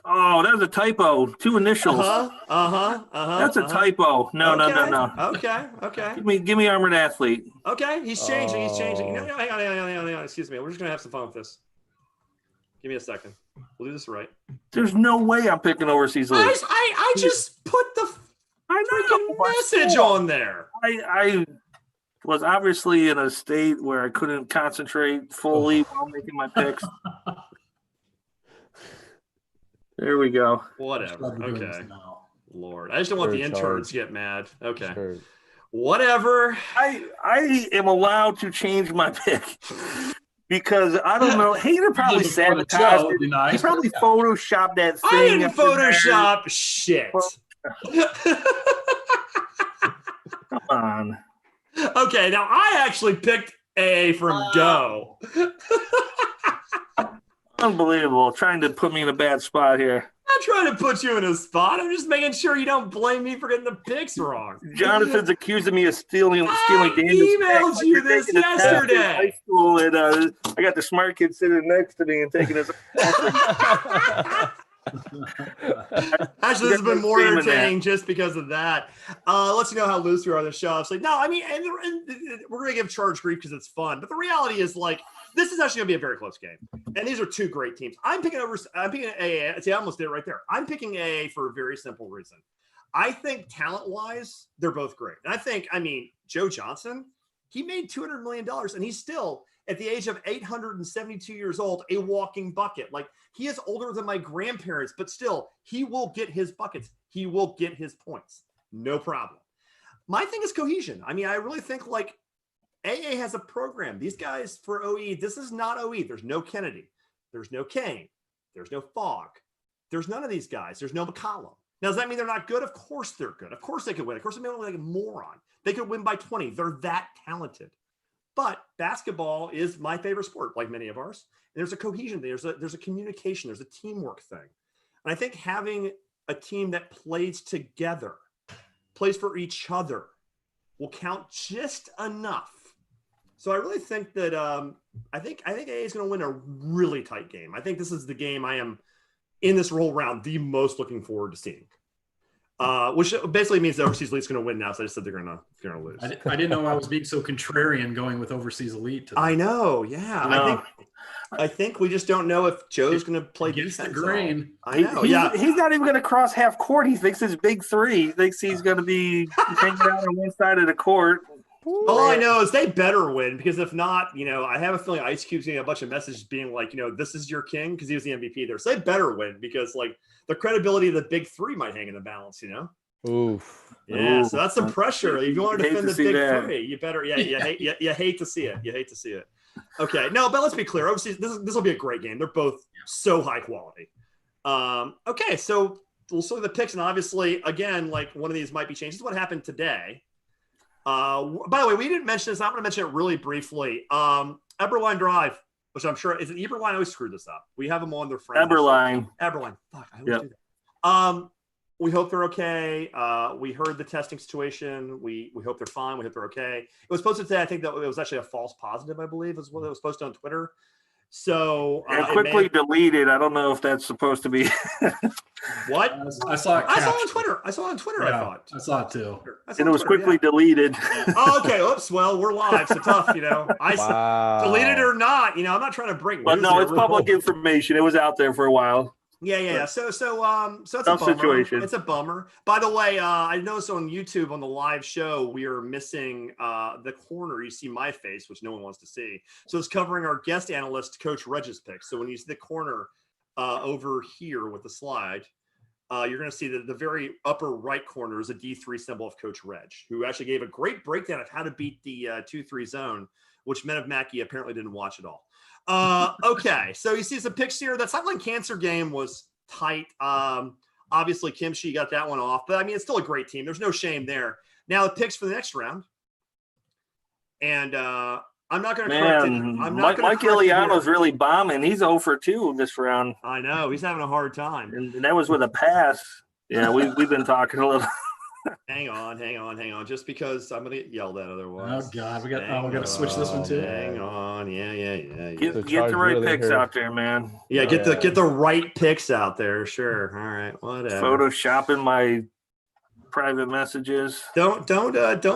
Speaker 4: Oh, that was a typo. 2 initials. That's a typo. No.
Speaker 1: Okay.
Speaker 4: Give me Armored Athlete.
Speaker 1: Okay, he's changing. No, hang on. Excuse me. We're just gonna have some fun with this. Give me a second. We'll do this right.
Speaker 4: There's no way I'm picking overseas elite.
Speaker 1: I just put the freaking message on there.
Speaker 4: I was obviously in a state where I couldn't concentrate fully while making my picks. There we go.
Speaker 1: Whatever. Okay. Lord, I just don't want the interns to get mad. Okay.
Speaker 2: Sure.
Speaker 1: Whatever.
Speaker 4: I am allowed to change my pick because I don't know. Hayner probably sabotaged it. He probably photoshopped that thing.
Speaker 1: I didn't Photoshop shit.
Speaker 4: Come on.
Speaker 1: Okay, now I actually picked A from Go.
Speaker 4: Unbelievable. Trying to put me in a bad spot here.
Speaker 1: I'm trying to put you in a spot. I'm just making sure you don't blame me for getting the picks wrong.
Speaker 4: Jonathan's accusing me of stealing Daniel's
Speaker 1: emailed you this yesterday.
Speaker 4: High school, and I got the smart kid sitting next to me and taking his.
Speaker 1: Actually, this has been more entertaining just because of that. Lets you know how loose we are on the show. It's like, no, I mean, and we're going to give Charge grief because it's fun. But the reality is, like, this is actually going to be a very close game. And these are 2 great teams. I'm picking AA. See, I almost did it right there. I'm picking AA for a very simple reason. I think talent-wise, they're both great. And I think, Joe Johnson, he made $200 million, and he's still, at the age of 872 years old, a walking bucket. Like, he is older than my grandparents, but still, he will get his buckets. He will get his points. No problem. My thing is cohesion. I really think, like, AA has a program. These guys for OE, this is not OE. There's no Kennedy. There's no Kane. There's no Fogg. There's none of these guys. There's no McCollum. Now, does that mean they're not good? Of course they're good. Of course they could win. Of course they may look like a moron. They could win by 20. They're that talented. But basketball is my favorite sport, like many of ours. And there's a cohesion thing. There's a communication. There's a teamwork thing. And I think having a team that plays together, plays for each other, will count just enough. So I really think that I think AA is going to win a really tight game. I think this is the game I am in this roll round the most looking forward to seeing. Which basically means the Overseas Elite's going to win now. So I just said they're going to lose.
Speaker 3: I didn't know I was being so contrarian going with Overseas Elite. Today.
Speaker 1: I know. Yeah. No. I think we just don't know if Joe's going to play defense.
Speaker 3: The grain.
Speaker 1: I know.
Speaker 4: He's not even going to cross half court. He thinks his big three. He thinks he's going to be hanging out on one side of the court.
Speaker 1: All I know is they better win, because if not, I have a feeling Ice Cube's getting a bunch of messages being like, this is your king, because he was the MVP there. So they better win, because the credibility of the big three might hang in the balance,
Speaker 2: Oof.
Speaker 1: Yeah,
Speaker 4: Oof.
Speaker 1: so that's some pressure. If you want to defend the big three, you better. Yeah, you hate to see it. You hate to see it. Okay, no, but let's be clear. Obviously, this will be a great game. They're both so high quality. Okay, so we'll see the picks, and obviously, again, one of these might be changed. This is what happened today. By the way, we didn't mention this. I'm going to mention it really briefly. Eberline Drive, which I'm sure is it Eberline. I always screwed this up. We have them on their friends.
Speaker 4: Eberline.
Speaker 1: Fuck, I always do that. We hope they're okay. We heard the testing situation. We hope they're fine. We hope they're okay. It was posted today. I think that it was actually a false positive, I believe, is what it was posted on Twitter. So
Speaker 4: quickly deleted. I don't know if that's supposed to be.
Speaker 1: What?
Speaker 3: I saw it.
Speaker 1: I saw it on Twitter.
Speaker 3: Yeah,
Speaker 1: I thought.
Speaker 3: I saw it too.
Speaker 4: And it was quickly deleted.
Speaker 1: Oh, okay. Oops. Well, we're live, so tough. I deleted it or not. I'm not trying to break.
Speaker 4: But no, it's public information. It was out there for a while.
Speaker 1: Yeah. So it's a bummer.
Speaker 4: Situation.
Speaker 1: It's a bummer. By the way, I noticed on YouTube on the live show we are missing the corner. You see my face, which no one wants to see. So it's covering our guest analyst, Coach Reg's picks. So when you see the corner over here with the slide, you're going to see that the very upper right corner is a D3 symbol of Coach Reg, who actually gave a great breakdown of how to beat the 2-3 zone, which Men of Mackey apparently didn't watch at all. Okay, so you see some picks here. That Sideline Cancer game was tight. Obviously, Kimchi got that one off, but it's still a great team. There's no shame there. Now the picks for the next round, and I'm not going to correct it.
Speaker 4: Mike Iliano's really bombing. He's 0 for 2 this round.
Speaker 1: I know he's having a hard time,
Speaker 4: and that was with a pass. Yeah, we've been talking a little.
Speaker 1: Hang on. Just because I'm going to get yelled at otherwise.
Speaker 3: Oh God, we got to switch this one too.
Speaker 1: Hang on. Yeah.
Speaker 4: Get the right really picks out there, man.
Speaker 1: Yeah, get the right picks out there. Sure. All right. Whatever.
Speaker 4: Photoshopping my private messages.
Speaker 1: Don't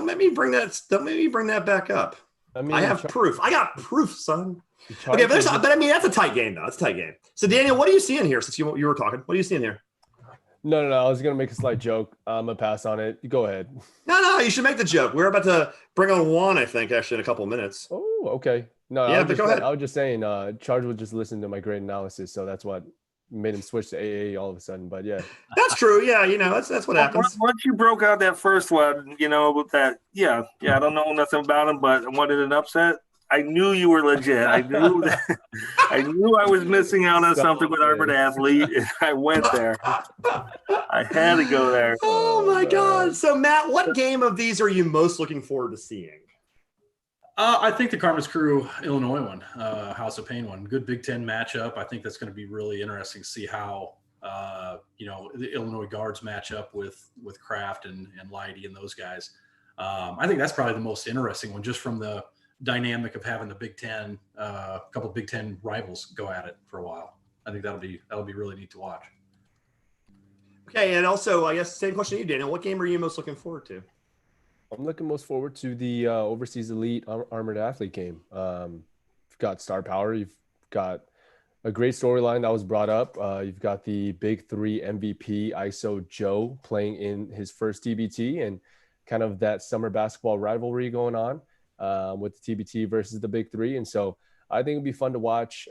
Speaker 1: make me bring that. Don't make me bring that back up. I have proof. I got proof, son. Okay, but that's a tight game though. It's a tight game. So Daniel, what are you seeing here? Since you were talking, what are you seeing here?
Speaker 2: No. I was gonna make a slight joke. I'm gonna pass on it. Go ahead.
Speaker 1: No. You should make the joke. We're about to bring on Juan, I think, actually, in a couple of minutes.
Speaker 2: Oh, okay. No,
Speaker 1: yeah, but go ahead.
Speaker 2: I was just saying, Charge would just listen to my great analysis, so that's what made him switch to AA all of a sudden. But yeah,
Speaker 1: that's true. Yeah, that's what happens.
Speaker 4: Once you broke out that first one, with that. Yeah. I don't know nothing about him, but I wanted an upset. I knew you were legit. I knew that. I knew I was missing out on something with Arbor Athlete, and I went there. I had to go there.
Speaker 1: Oh my God! So Matt, what game of these are you most looking forward to seeing?
Speaker 3: I think the Karma's Crew Illinois one, House of Pain one, good Big Ten matchup. I think that's going to be really interesting to see how the Illinois guards match up with Kraft and Leidy and those guys. I think that's probably the most interesting one, just from the dynamic of having the Big Ten, a couple of Big Ten rivals go at it for a while. I think that'll be really neat to watch.
Speaker 1: Okay, and also I guess same question to you, Daniel. What game are you most looking forward to?
Speaker 2: I'm looking most forward to the Overseas Elite Armored Athlete game. You've got star power. You've got a great storyline that was brought up. You've got the Big Three MVP ISO Joe playing in his first TBT, and kind of that summer basketball rivalry going on with the TBT versus the Big Three. And so I think it'd be fun to watch.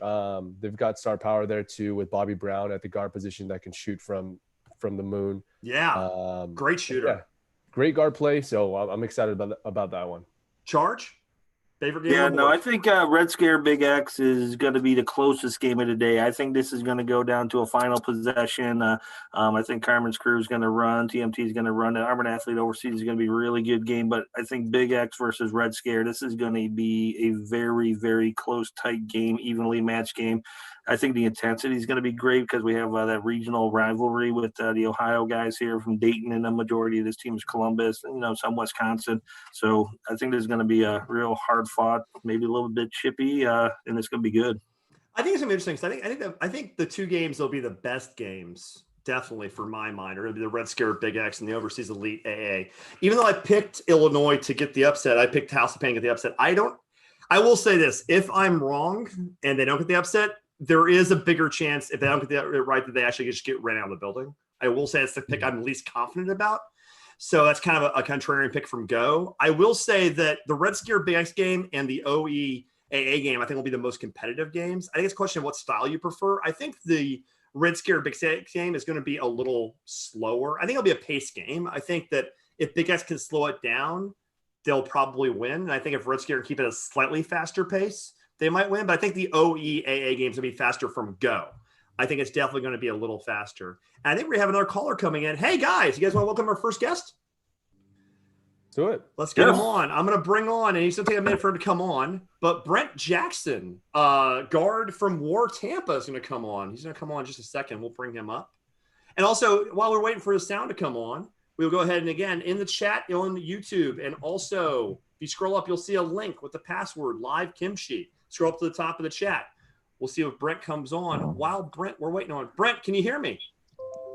Speaker 2: They've got star power there too, with Bobby Brown at the guard position that can shoot from the moon.
Speaker 1: Yeah, great shooter.
Speaker 2: Yeah. Great guard play, so I'm excited about that one.
Speaker 1: Charge? Favorite game
Speaker 4: Yeah,
Speaker 1: on the
Speaker 4: no, I
Speaker 1: board?
Speaker 4: think Red Scare Big X is going to be the closest game of the day. I think this is going to go down to a final possession. I think Carmen's Crew is going to run. TMT is going to run. The Armored Athlete Overseas is going to be a really good game. But I think Big X versus Red Scare, this is going to be a very, very close, tight game, evenly matched game. I think the intensity is going to be great because we have that regional rivalry with the Ohio guys here from Dayton, and the majority of this team is Columbus, and, some Wisconsin. So I think there's going to be a real hard fought, maybe a little bit chippy, and it's going to be good.
Speaker 1: I think it's going to be interesting. I think the two games will be the best games, definitely for my mind, are going to be the Red Scare Big X and the Overseas Elite AA. Even though I picked Illinois to get the upset, I picked House of Pain to get the upset. I will say this: if I'm wrong and they don't get the upset, there is a bigger chance if they don't get it right that they actually just get ran out of the building. I will say it's the pick I'm least confident about. So that's kind of a contrarian pick from Go. I will say that the Red Scare Big X game and the OE AA game, I think, will be the most competitive games. I think it's a question of what style you prefer. I think the Red Scare Big X game is going to be a little slower. I think it'll be a pace game. I think that if Big X can slow it down, they'll probably win. And I think if Red Scare can keep it a slightly faster pace, they might win. But I think the OEAA games will be faster from Go. I think it's definitely going to be a little faster. And I think we have another caller coming in. Hey, guys, you guys want to welcome our first guest?
Speaker 2: Do it.
Speaker 1: Let's get him on. I'm going to bring on, and he's going to take a minute for him to come on, but Brent Jackson, guard from War Tampa, is going to come on. He's going to come on in just a second. We'll bring him up. And also, while we're waiting for the sound to come on, we'll go ahead and, again, in the chat on YouTube, and also, if you scroll up, you'll see a link with the password, Live Kimchi. Scroll up to the top of the chat. We'll see if Brent comes on. While we're waiting on Brent, can you hear me?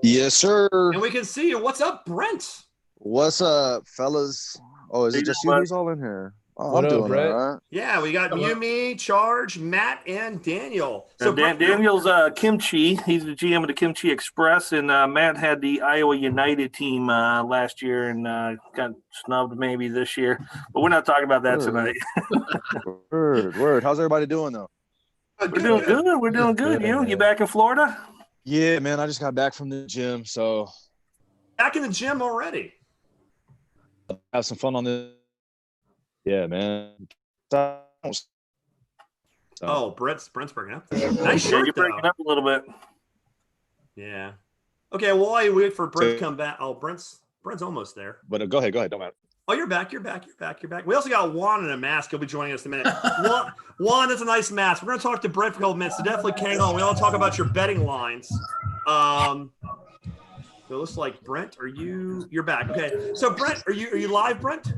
Speaker 5: Yes, sir.
Speaker 1: And we can see you. What's up, Brent?
Speaker 5: What's up, fellas? Oh, is it just you who's all in here? Oh,
Speaker 2: What
Speaker 5: I'm
Speaker 2: up,
Speaker 5: doing
Speaker 2: Brett?
Speaker 5: all right.
Speaker 1: Yeah, we got you, me, Charge, Matt, and Daniel. So
Speaker 4: Daniel's Kimchi. He's the GM of the Kimchi Express, and Matt had the Iowa United team last year and got snubbed maybe this year. But we're not talking about that tonight.
Speaker 5: Word. How's everybody doing, though?
Speaker 4: We're doing good. We're doing good. You back in Florida?
Speaker 5: Yeah, man. I just got back from the gym, so
Speaker 1: back in the gym already.
Speaker 5: Have some fun on this. Yeah, man.
Speaker 1: Oh, Brent's breaking up. Nice shirt,
Speaker 4: you're breaking up a little bit.
Speaker 1: Yeah. Okay, well, while you wait for Brent to come back. Oh, Brent's almost there.
Speaker 5: But go ahead. Don't matter.
Speaker 1: Oh, you're back. We also got Juan in a mask. He'll be joining us in a minute. Juan, that's a nice mask. We're going to talk to Brent for a couple minutes. So definitely hang on. We want to talk about your betting lines. So it looks like Brent, you're back. Okay. So Brent, are you live, Brent?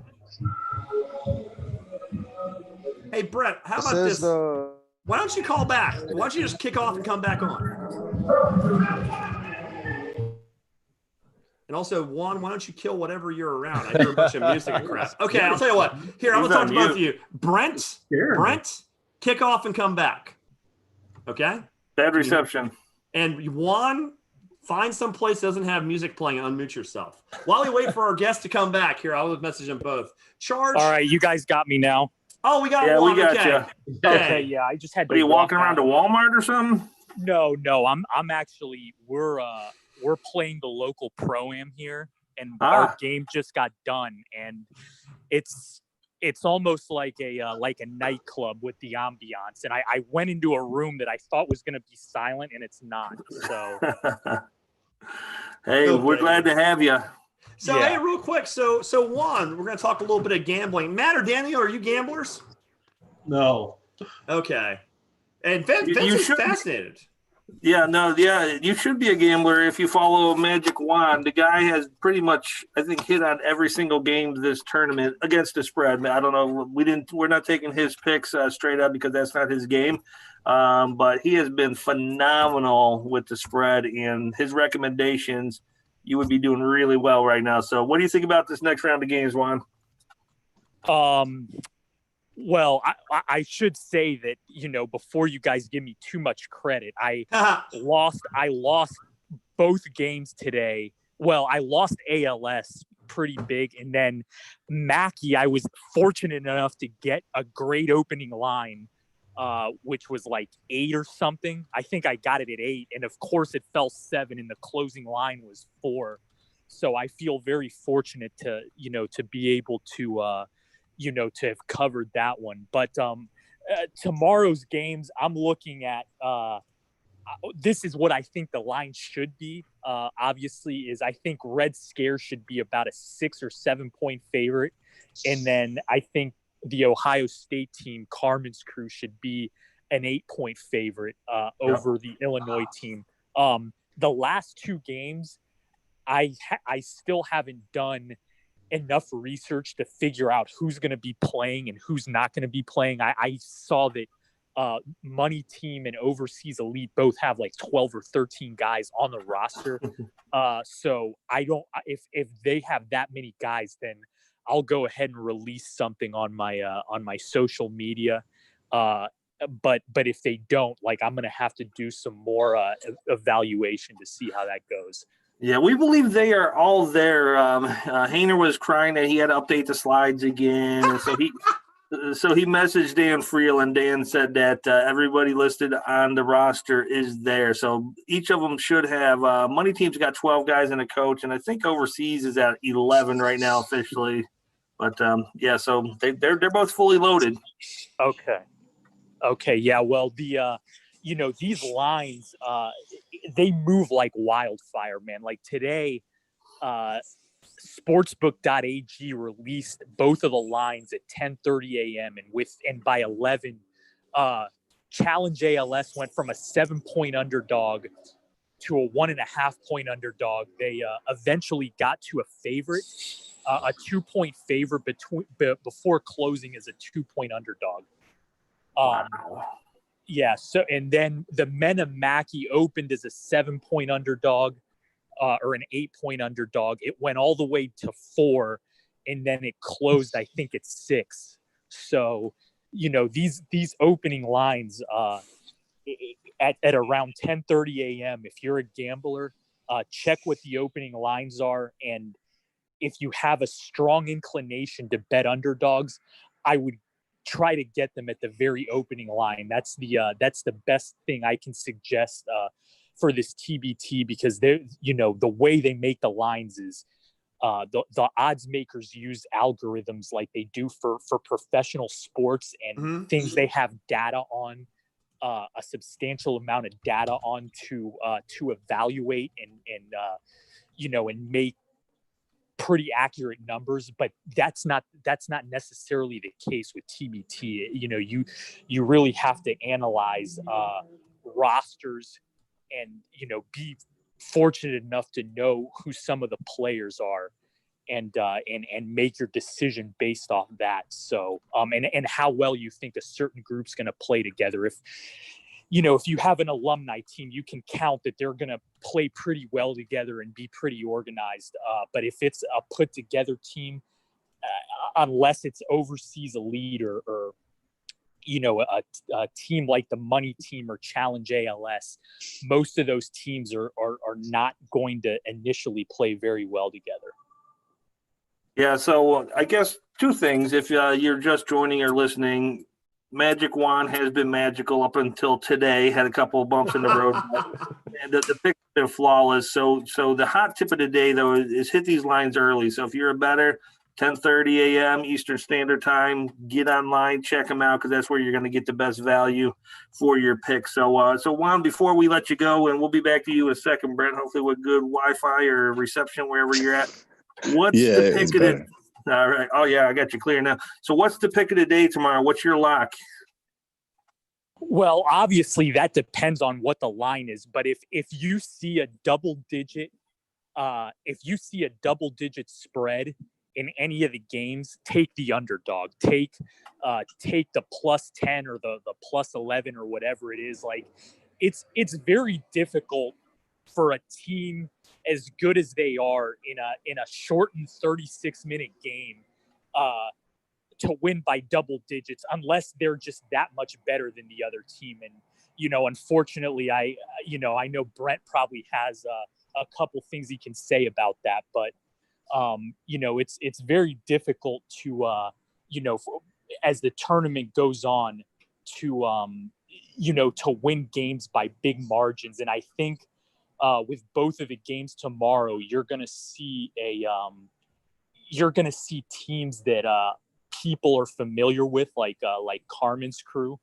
Speaker 1: Hey, Brent, how about this? Why don't you call back? Why don't you just kick off and come back on? And also, Juan, why don't you kill whatever you're around? I hear a bunch of music and crap. Okay, I'll tell you what. Here, I'm going to talk to both of you. Brent, kick off and come back. Okay?
Speaker 4: Bad reception.
Speaker 1: And Juan, find some place that doesn't have music playing and unmute yourself. While we wait for our guest to come back, here, I'll message them both. Charge.
Speaker 6: All right, you guys got me now.
Speaker 1: Oh, we got
Speaker 4: Juan.
Speaker 1: We got
Speaker 4: you.
Speaker 6: Okay, yeah, I just had to.
Speaker 4: Are you walking around to Walmart or something?
Speaker 6: No, I'm actually we're playing the local pro-am here, and our game just got done, and it's almost like a nightclub with the ambiance. And I went into a room that I thought was going to be silent, and it's not. So,
Speaker 4: hey, we're glad to have you.
Speaker 1: So, hey, real quick. So Juan, we're going to talk a little bit of gambling. Matt or Daniel, are you gamblers?
Speaker 3: No.
Speaker 1: Okay. And Vince is fascinated.
Speaker 4: Yeah, you should be a gambler if you follow Magic Juan. The guy has pretty much, I think, hit on every single game this tournament against the spread. I don't know. We're not taking his picks straight up because that's not his game. But he has been phenomenal with the spread and his recommendations. You would be doing really well right now. So what do you think about this next round of games, Juan?
Speaker 6: Well, I should say that, before you guys give me too much credit, I lost both games today. Well, I lost ALS pretty big. And then Mackey, I was fortunate enough to get a great opening line, which was like 8 or something. I think I got it at 8. And of course it fell 7 and the closing line was 4. So I feel very fortunate to be able to, to have covered that one. But tomorrow's games, I'm looking at this is what I think the line should be. Obviously, is I think Red Scare should be about a 6 or 7 point favorite, and then I think the Ohio State team, Carmen's crew, should be an 8 point favorite over the Illinois team. The last 2 games, I still haven't done enough research to figure out who's going to be playing and who's not going to be playing. I saw that Money Team and Overseas Elite both have like 12 or 13 guys on the roster. So I don't, if they have that many guys, then I'll go ahead and release something on my social media. But if they don't, like, I'm going to have to do some more evaluation to see how that goes.
Speaker 4: Yeah, we believe they are all there. Hayner was crying that he had to update the slides again, and so he messaged Dan Friel, and Dan said that everybody listed on the roster is there. So each of them should have. Money Team's got 12 guys and a coach, and I think Overseas is at 11 right now officially. But yeah, so they're both fully loaded.
Speaker 6: Okay, yeah. Well, these lines, they move like wildfire, man. Like today, sportsbook.ag released both of the lines at 10:30 a.m. and by 11, Challenge ALS went from a 7 point underdog to a 1.5 point underdog. They eventually got to a favorite, a 2 point favorite before closing as a 2 point underdog.
Speaker 4: Wow.
Speaker 6: Yeah. So, and then the Menamaki opened as a 7 point underdog, or an 8 point underdog. It went all the way to 4, and then it closed, I think, at 6. So, these opening lines at around 10:30 a.m. If you're a gambler, check what the opening lines are, and if you have a strong inclination to bet underdogs, I would try to get them at the very opening line. That's the best thing I can suggest for this TBT, because they, the way they make the lines is the odds makers use algorithms like they do for professional sports and things they have data on, a substantial amount of data on to evaluate and make pretty accurate numbers. But that's not necessarily the case with TBT. You really have to analyze rosters and be fortunate enough to know who some of the players are and make your decision based off that. So and how well you think a certain group's going to play together. If you have an alumni team, you can count that they're going to play pretty well together and be pretty organized. But if it's a put together team, unless it's Overseas Elite or a team like the Money Team or Challenge ALS, most of those teams are not going to initially play very well together.
Speaker 4: Yeah, so I guess 2 things. If you're just joining or listening, Magic Juan has been magical up until today. Had a couple of bumps in the road, and the picks have been flawless. So the hot tip of the day, though, is hit these lines early. So if you're a bettor, 10:30 a.m. Eastern Standard Time, get online, check them out, because that's where you're going to get the best value for your pick. So Juan, before we let you go, and we'll be back to you in a second, Brent, hopefully with good Wi-Fi or reception wherever you're at. What's the pick of the – all right. Oh, yeah, I got you clear now. So what's the pick of the day tomorrow? What's your lock?
Speaker 6: Well, obviously that depends on what the line is. But if you see a double digit spread in any of the games, take the underdog. Take the +10 or the +11 or whatever it is. Like it's very difficult for a team as good as they are in a shortened 36-minute game to win by double digits, unless they're just that much better than the other team. And unfortunately, I know Brent probably has a couple things he can say about that, but it's very difficult to as the tournament goes on to win games by big margins. And I think with both of the games tomorrow, you're going to see teams that people are familiar with, like Carmen's crew.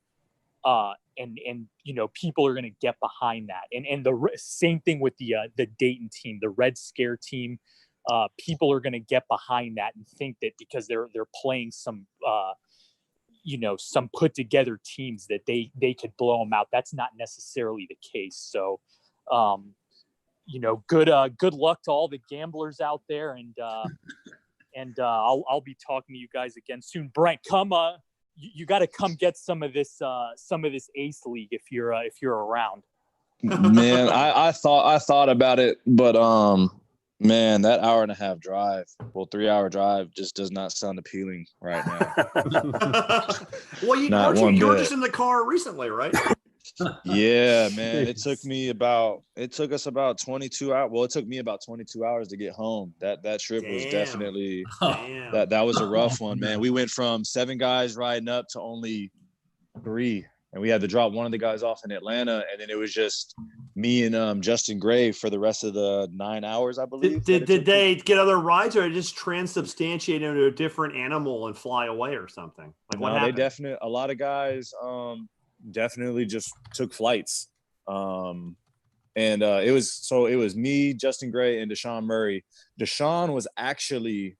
Speaker 6: And people are going to get behind that. And the same thing with the Dayton team, the Red Scare team. People are going to get behind that and think that because they're playing some some put together teams that they could blow them out. That's not necessarily the case. So, good luck to all the gamblers out there, and I'll be talking to you guys again soon. Brent, come you got to come get some of this Ace League if you're around.
Speaker 5: Man, I thought about it, but man, that 1.5-hour drive, 3-hour drive, just does not sound appealing right now.
Speaker 1: Well, you were just in the car recently, right?
Speaker 5: Yeah, man. It took us about 22 hours. Well, it took me about 22 hours to get home. That trip was definitely that was a rough one, man. We went from 7 guys riding up to only 3, and we had to drop one of the guys off in Atlanta, and then it was just me and Justin Gray for the rest of the 9 hours, I believe.
Speaker 1: Did they get other rides, or just transubstantiate into a different animal and fly away or something? Like what happened?
Speaker 5: A lot of guys definitely just took flights. It was me, Justin Gray, and Deshaun Murray. Deshaun was actually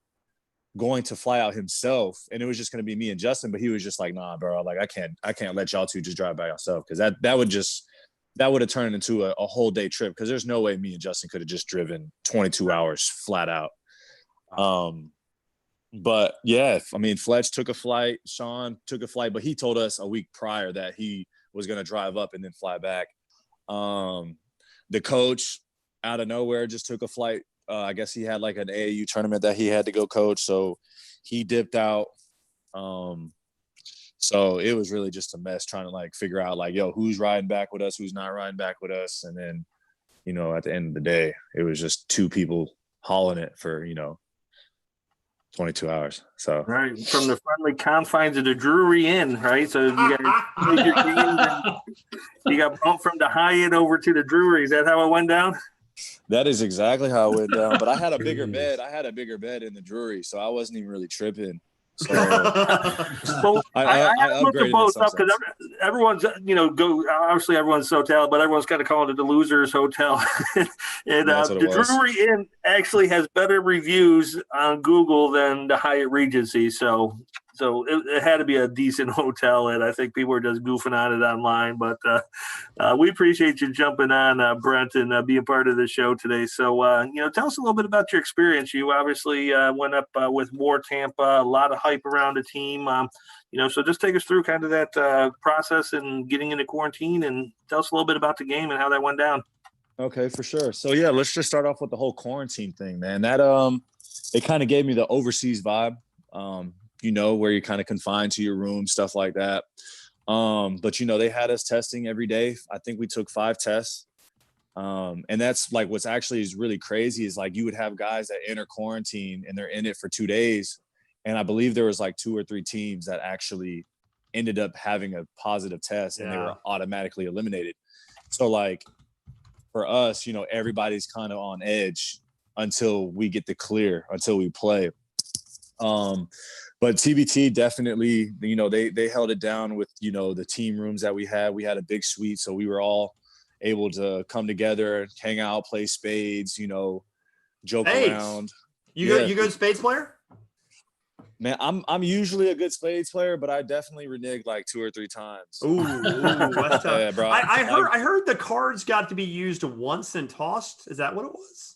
Speaker 5: going to fly out himself, and it was just going to be me and Justin, but he was just like, nah, bro, like I can't let y'all two just drive by yourself, because that would have turned into a whole day trip, because there's no way me and Justin could have just driven 22 hours flat out. But yeah, I mean, Fletch took a flight, Sean took a flight, but he told us a week prior that he was going to drive up and then fly back. The coach out of nowhere just took a flight. I guess he had like an AAU tournament that he had to go coach, so he dipped out. So it was really just a mess trying to like figure out like, yo, who's riding back with us, who's not riding back with us. And then, at the end of the day, it was just 2 people hauling it for, 22 hours. So
Speaker 4: right from the friendly confines of the Drury Inn, right? So you guys played your games and you got bumped from the Hyatt over to the Drury. Is that how it went down?
Speaker 5: That is exactly how it went down. But I had a bigger bed. I had a bigger bed in the Drury, so I wasn't even really tripping. So
Speaker 4: well, I looked at both up because everyone's obviously everyone's hotel, but everyone's kind of calling it the losers hotel. And the Drury Inn actually has better reviews on Google than the Hyatt Regency, so it had to be a decent hotel, and I think people were just goofing on it online. But we appreciate you jumping on, Brent, and being part of the show today. So, tell us a little bit about your experience. You obviously went up with War Tampa, a lot of hype around the team. So just take us through kind of that process and getting into quarantine, and tell us a little bit about the game and how that went down.
Speaker 5: Okay, for sure. So, yeah, let's just start off with the whole quarantine thing, man. That it kind of gave me the overseas vibe. Where you're kind of confined to your room, stuff like that. But they had us testing every day. I think we took 5 tests. And that's like what's actually is really crazy is like you would have guys that enter quarantine and they're in it for 2 days. And I believe there was like 2 or 3 teams that actually ended up having a positive test and they were automatically eliminated. So like for us, everybody's kind of on edge until we get the clear, until we play. But TBT definitely, they held it down with, the team rooms that we had. We had a big suite, so we were all able to come together, hang out, play spades, joke around.
Speaker 1: You good spades player?
Speaker 5: Man, I'm usually a good spades player, but I definitely reneged like 2 or 3 times.
Speaker 1: Ooh, that's tough.
Speaker 5: Yeah, bro.
Speaker 1: I heard the cards got to be used once and tossed. Is that what it was?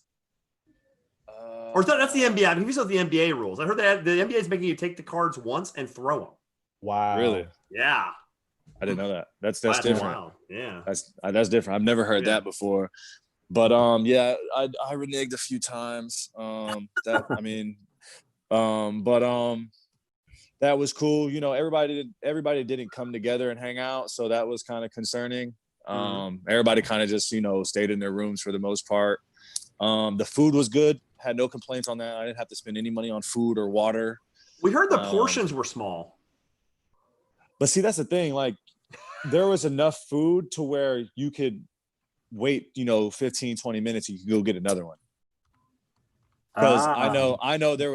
Speaker 1: Or that's the NBA. I mean, if you the NBA rules, I heard that the NBA is making you take the cards once and throw them.
Speaker 2: Wow.
Speaker 5: Really?
Speaker 1: Yeah.
Speaker 5: I didn't know that. That's different.
Speaker 1: Wild. Yeah.
Speaker 5: That's different. I've never heard that before. But I reneged a few times. That was cool. Everybody didn't come together and hang out, so that was kind of concerning. Everybody kind of just stayed in their rooms for the most part. The food was good. Had no complaints on that. I didn't have to spend any money on food or water.
Speaker 1: We heard the portions were small.
Speaker 5: But see, that's the thing. Like, there was enough food to where you could wait, 15, 20 minutes. You could go get another one. Because I know there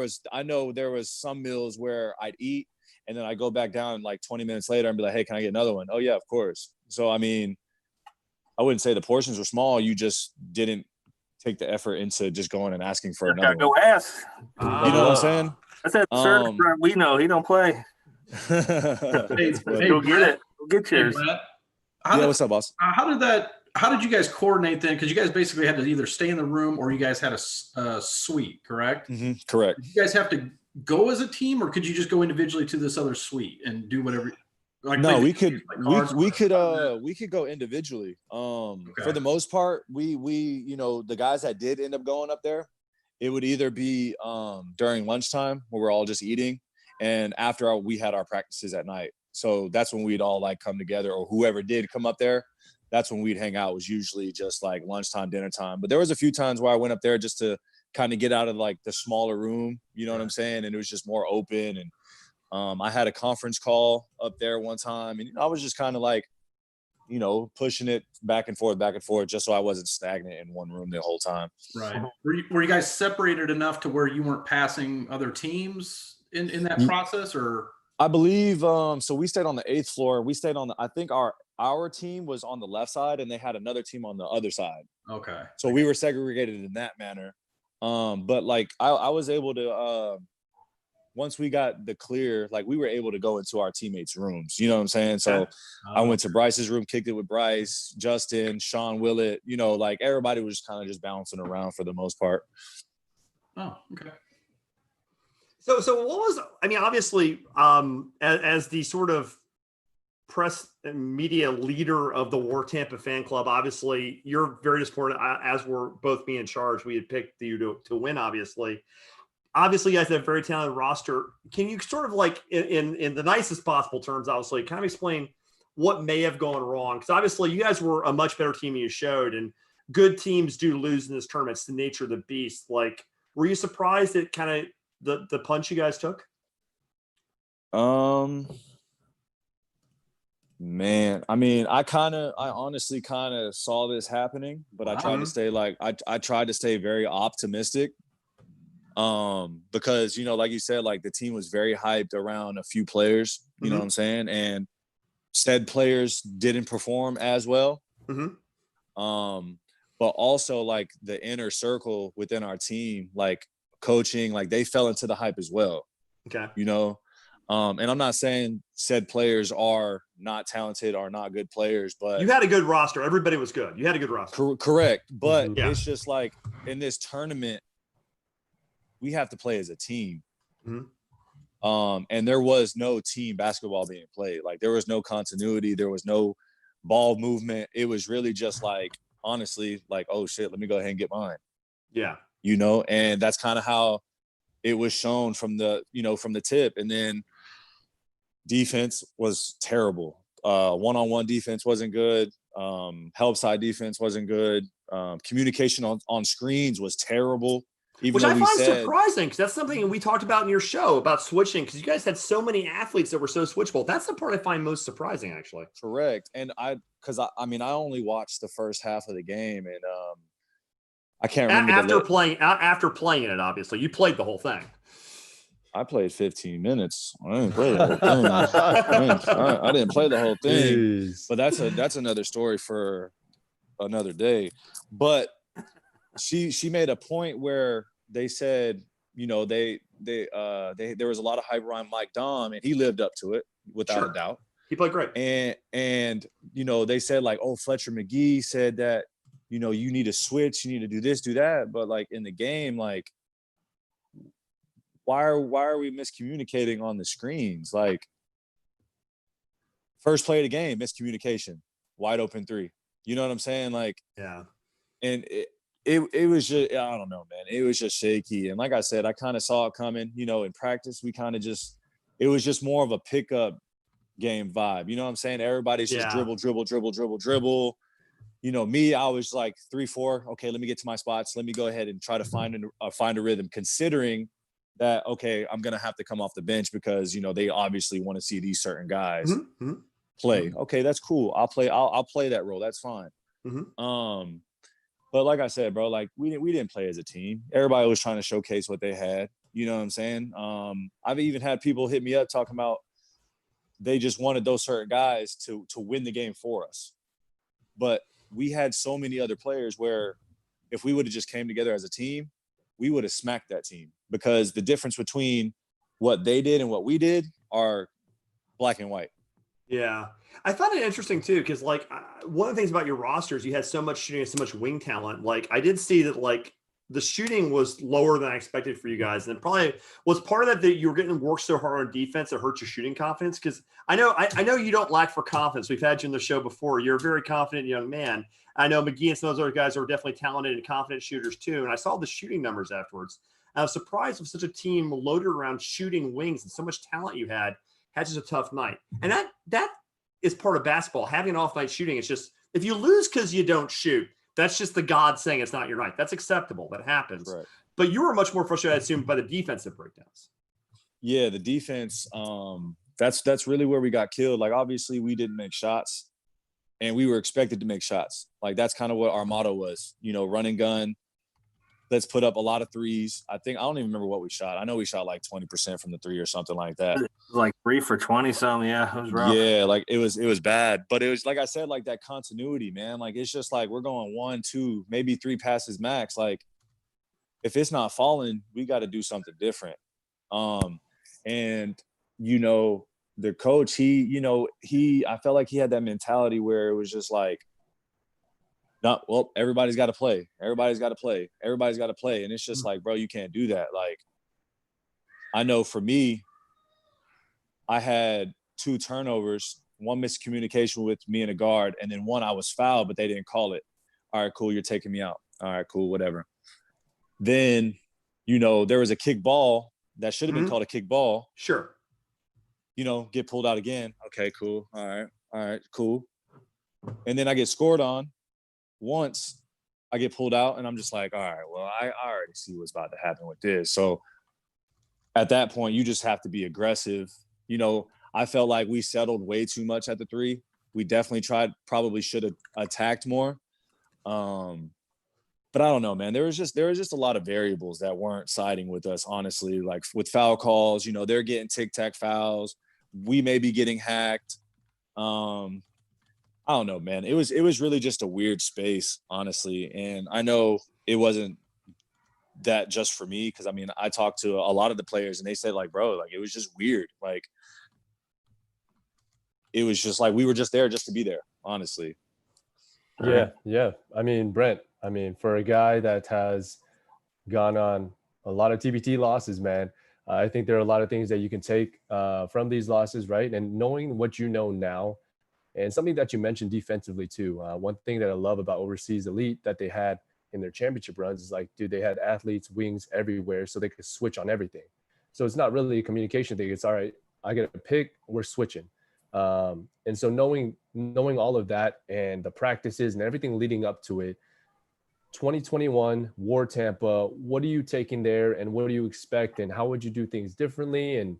Speaker 5: was some meals where I'd eat And then I go back down like 20 minutes later and be like, hey, can I get another one? Oh, yeah, of course. So, I mean, I wouldn't say the portions were small. You just didn't take the effort into just going and asking for another one.
Speaker 4: Go ask.
Speaker 5: You know what I'm saying?
Speaker 4: I said, sir, we know he don't play.
Speaker 3: Hey,
Speaker 4: Go get it. Go get yours.
Speaker 3: Hey, Brett,
Speaker 5: what's up, boss?
Speaker 3: How did you guys coordinate then? Because you guys basically had to either stay in the room or you guys had a suite, correct?
Speaker 5: Mm-hmm, correct.
Speaker 3: Did you guys have to go as a team, or could you just go individually to this other suite and do whatever? Like,
Speaker 5: no, we could go individually. For the most part, we the guys that did end up going up there, it would either be during lunchtime where we're all just eating, and after we had our practices at night. So that's when we'd all like come together, or whoever did come up there, that's when we'd hang out. It was usually just like lunchtime, dinner time. But there was a few times where I went up there just to kind of get out of like the smaller room, you know what I'm saying? And it was just more open. And I had a conference call up there one time, and I was just kind of like, pushing it back and forth, just so I wasn't stagnant in one room the whole time.
Speaker 3: Right. Were you guys separated enough to where you weren't passing other teams in that process, or?
Speaker 5: I believe so we stayed on the 8th floor. We stayed on I think our team was on the left side, and they had another team on the other side.
Speaker 3: Okay.
Speaker 5: So we were segregated in that manner. But like I was able to once we got the clear, like we were able to go into our teammates' rooms. You know what I'm saying? So I went to Bryce's room, kicked it with Bryce, Justin, Sean Willett. Like everybody was kind of just bouncing around for the most part.
Speaker 3: Oh, okay.
Speaker 1: So what was, I mean, obviously, as the sort of press and media leader of the War Tampa fan club, obviously you're very disappointed, as were both me and Charge. We had picked you to win, obviously. Obviously, you guys have a very talented roster. Can you sort of like, in the nicest possible terms, obviously, kind of explain what may have gone wrong? Because obviously you guys were a much better team than you showed, and good teams do lose in this tournament. It's the nature of the beast. Like, were you surprised at kind of the punch you guys took?
Speaker 5: Man, I mean, I honestly kind of saw this happening, but I tried to stay I tried to stay very optimistic. Because, like you said, like the team was very hyped around a few players, you know what I'm saying? And said players didn't perform as well. But also like the inner circle within our team, like coaching, like they fell into the hype as well.
Speaker 1: Okay.
Speaker 5: And I'm not saying said players are not talented or not good players, but
Speaker 1: you had a good roster. Everybody was good. You had a good roster.
Speaker 5: Correct. But it's just like in this tournament, we have to play as a team. And there was no team basketball being played. Like there was no continuity. There was no ball movement. It was really just like, honestly, like, oh shit, let me go ahead and get mine.
Speaker 1: Yeah.
Speaker 5: And that's kind of how it was shown from the tip. And then defense was terrible. One-on-one defense wasn't good. Help side defense wasn't good. Communication on screens was terrible.
Speaker 1: Which I find surprising, because that's something we talked about in your show about switching, because you guys had so many athletes that were so switchable. That's the part I find most surprising, actually.
Speaker 5: Correct. And I only watched the first half of the game, and I can't remember.
Speaker 1: After playing it, obviously. You played the whole thing.
Speaker 5: I played 15 minutes. I didn't play the whole thing. I didn't play the whole thing. Jeez. But that's another story for another day. But she made a point where they said, there was a lot of hype around Mike Dom, and he lived up to it without a doubt.
Speaker 1: He played great.
Speaker 5: And they said like, oh, Fletcher McGee said that, you need to switch, you need to do this, do that. But like in the game, like, why are we miscommunicating on the screens? Like first play of the game, miscommunication, wide open three. You know what I'm saying? Like,
Speaker 1: yeah.
Speaker 5: And it was just, I don't know, man. It was just shaky. And like I said, I kind of saw it coming, in practice. We kind of it was just more of a pickup game vibe. You know what I'm saying? Everybody's just dribble. Me, I was like 3-4. Okay, let me get to my spots. Let me go ahead and try to find a rhythm, considering that, okay, I'm going to have to come off the bench because, they obviously want to see these certain guys play. Okay, that's cool. I'll play that role. That's fine. But like I said, bro, like we didn't play as a team. Everybody was trying to showcase what they had. You know what I'm saying? I've even had people hit me up talking about, they just wanted those certain guys to win the game for us. But we had so many other players where if we would have just came together as a team, we would have smacked that team, because the difference between what they did and what we did are black and white.
Speaker 1: Yeah. I found it interesting too, because like one of the things about your rosters, you had so much shooting and so much wing talent. Like I did see that like the shooting was lower than I expected for you guys. And probably was part of that you were getting worked so hard on defense that hurt your shooting confidence. Because I know you don't lack for confidence. We've had you on the show before. You're a very confident young man. I know McGee and some of those other guys are definitely talented and confident shooters too. And I saw the shooting numbers afterwards. I was surprised with such a team loaded around shooting wings and so much talent you had just a tough night. And that is part of basketball. Having an off night shooting, it's just, if you lose because you don't shoot, that's just the God saying it's not your night. That's acceptable. That happens. Right. But you were much more frustrated, I assume, by the defensive breakdowns.
Speaker 5: Yeah, the defense, that's really where we got killed. Like, obviously, we didn't make shots, and we were expected to make shots. Like, that's kind of what our motto was, run and gun. Let's put up a lot of threes. I don't even remember what we shot. I know we shot like 20% from the three or something like that.
Speaker 4: It was like 3 for 20 something. Yeah, it was rough.
Speaker 5: Yeah, like it was bad. But it was, like I said, like that continuity, man. Like, it's just like we're going 1, 2, maybe 3 passes max. Like, if it's not falling, we got to do something different. And the coach, I felt like he had that mentality where it was just like, everybody's got to play. Everybody's got to play. Everybody's got to play. And it's just like, bro, you can't do that. Like, I know for me, I had 2 turnovers, 1 miscommunication with me and a guard, and then 1 I was fouled, but they didn't call it. All right, cool, you're taking me out. All right, cool, whatever. Then, there was a kick ball that should have been called a kick ball.
Speaker 1: Sure.
Speaker 5: Get pulled out again. Okay, cool. All right, cool. And then I get scored on. Once I get pulled out, and I'm just like, all right, well, I already see what's about to happen with this. So at that point, you just have to be aggressive. I felt like we settled way too much at the 3. We definitely probably should have attacked more. But I don't know, man. There was just a lot of variables that weren't siding with us, honestly. Like with foul calls, they're getting tic-tac fouls. We may be getting hacked. I don't know, man. It was really just a weird space, honestly. And I know it wasn't that just for me, because I talked to a lot of the players and they said, like, bro, like, it was just weird. Like, it was just like we were just there just to be there, honestly.
Speaker 2: Yeah. Brent, for a guy that has gone on a lot of TBT losses, man, I think there are a lot of things that you can take from these losses, right? And knowing what you know now, and something that you mentioned defensively too. One thing that I love about Overseas Elite that they had in their championship runs is like, dude, they had athletes, wings everywhere, so they could switch on everything. So it's not really a communication thing. It's all right, I get a pick, we're switching. And so knowing all of that and the practices and everything leading up to it, 2021 War Tampa, what are you taking there, and what do you expect, and how would you do things differently? And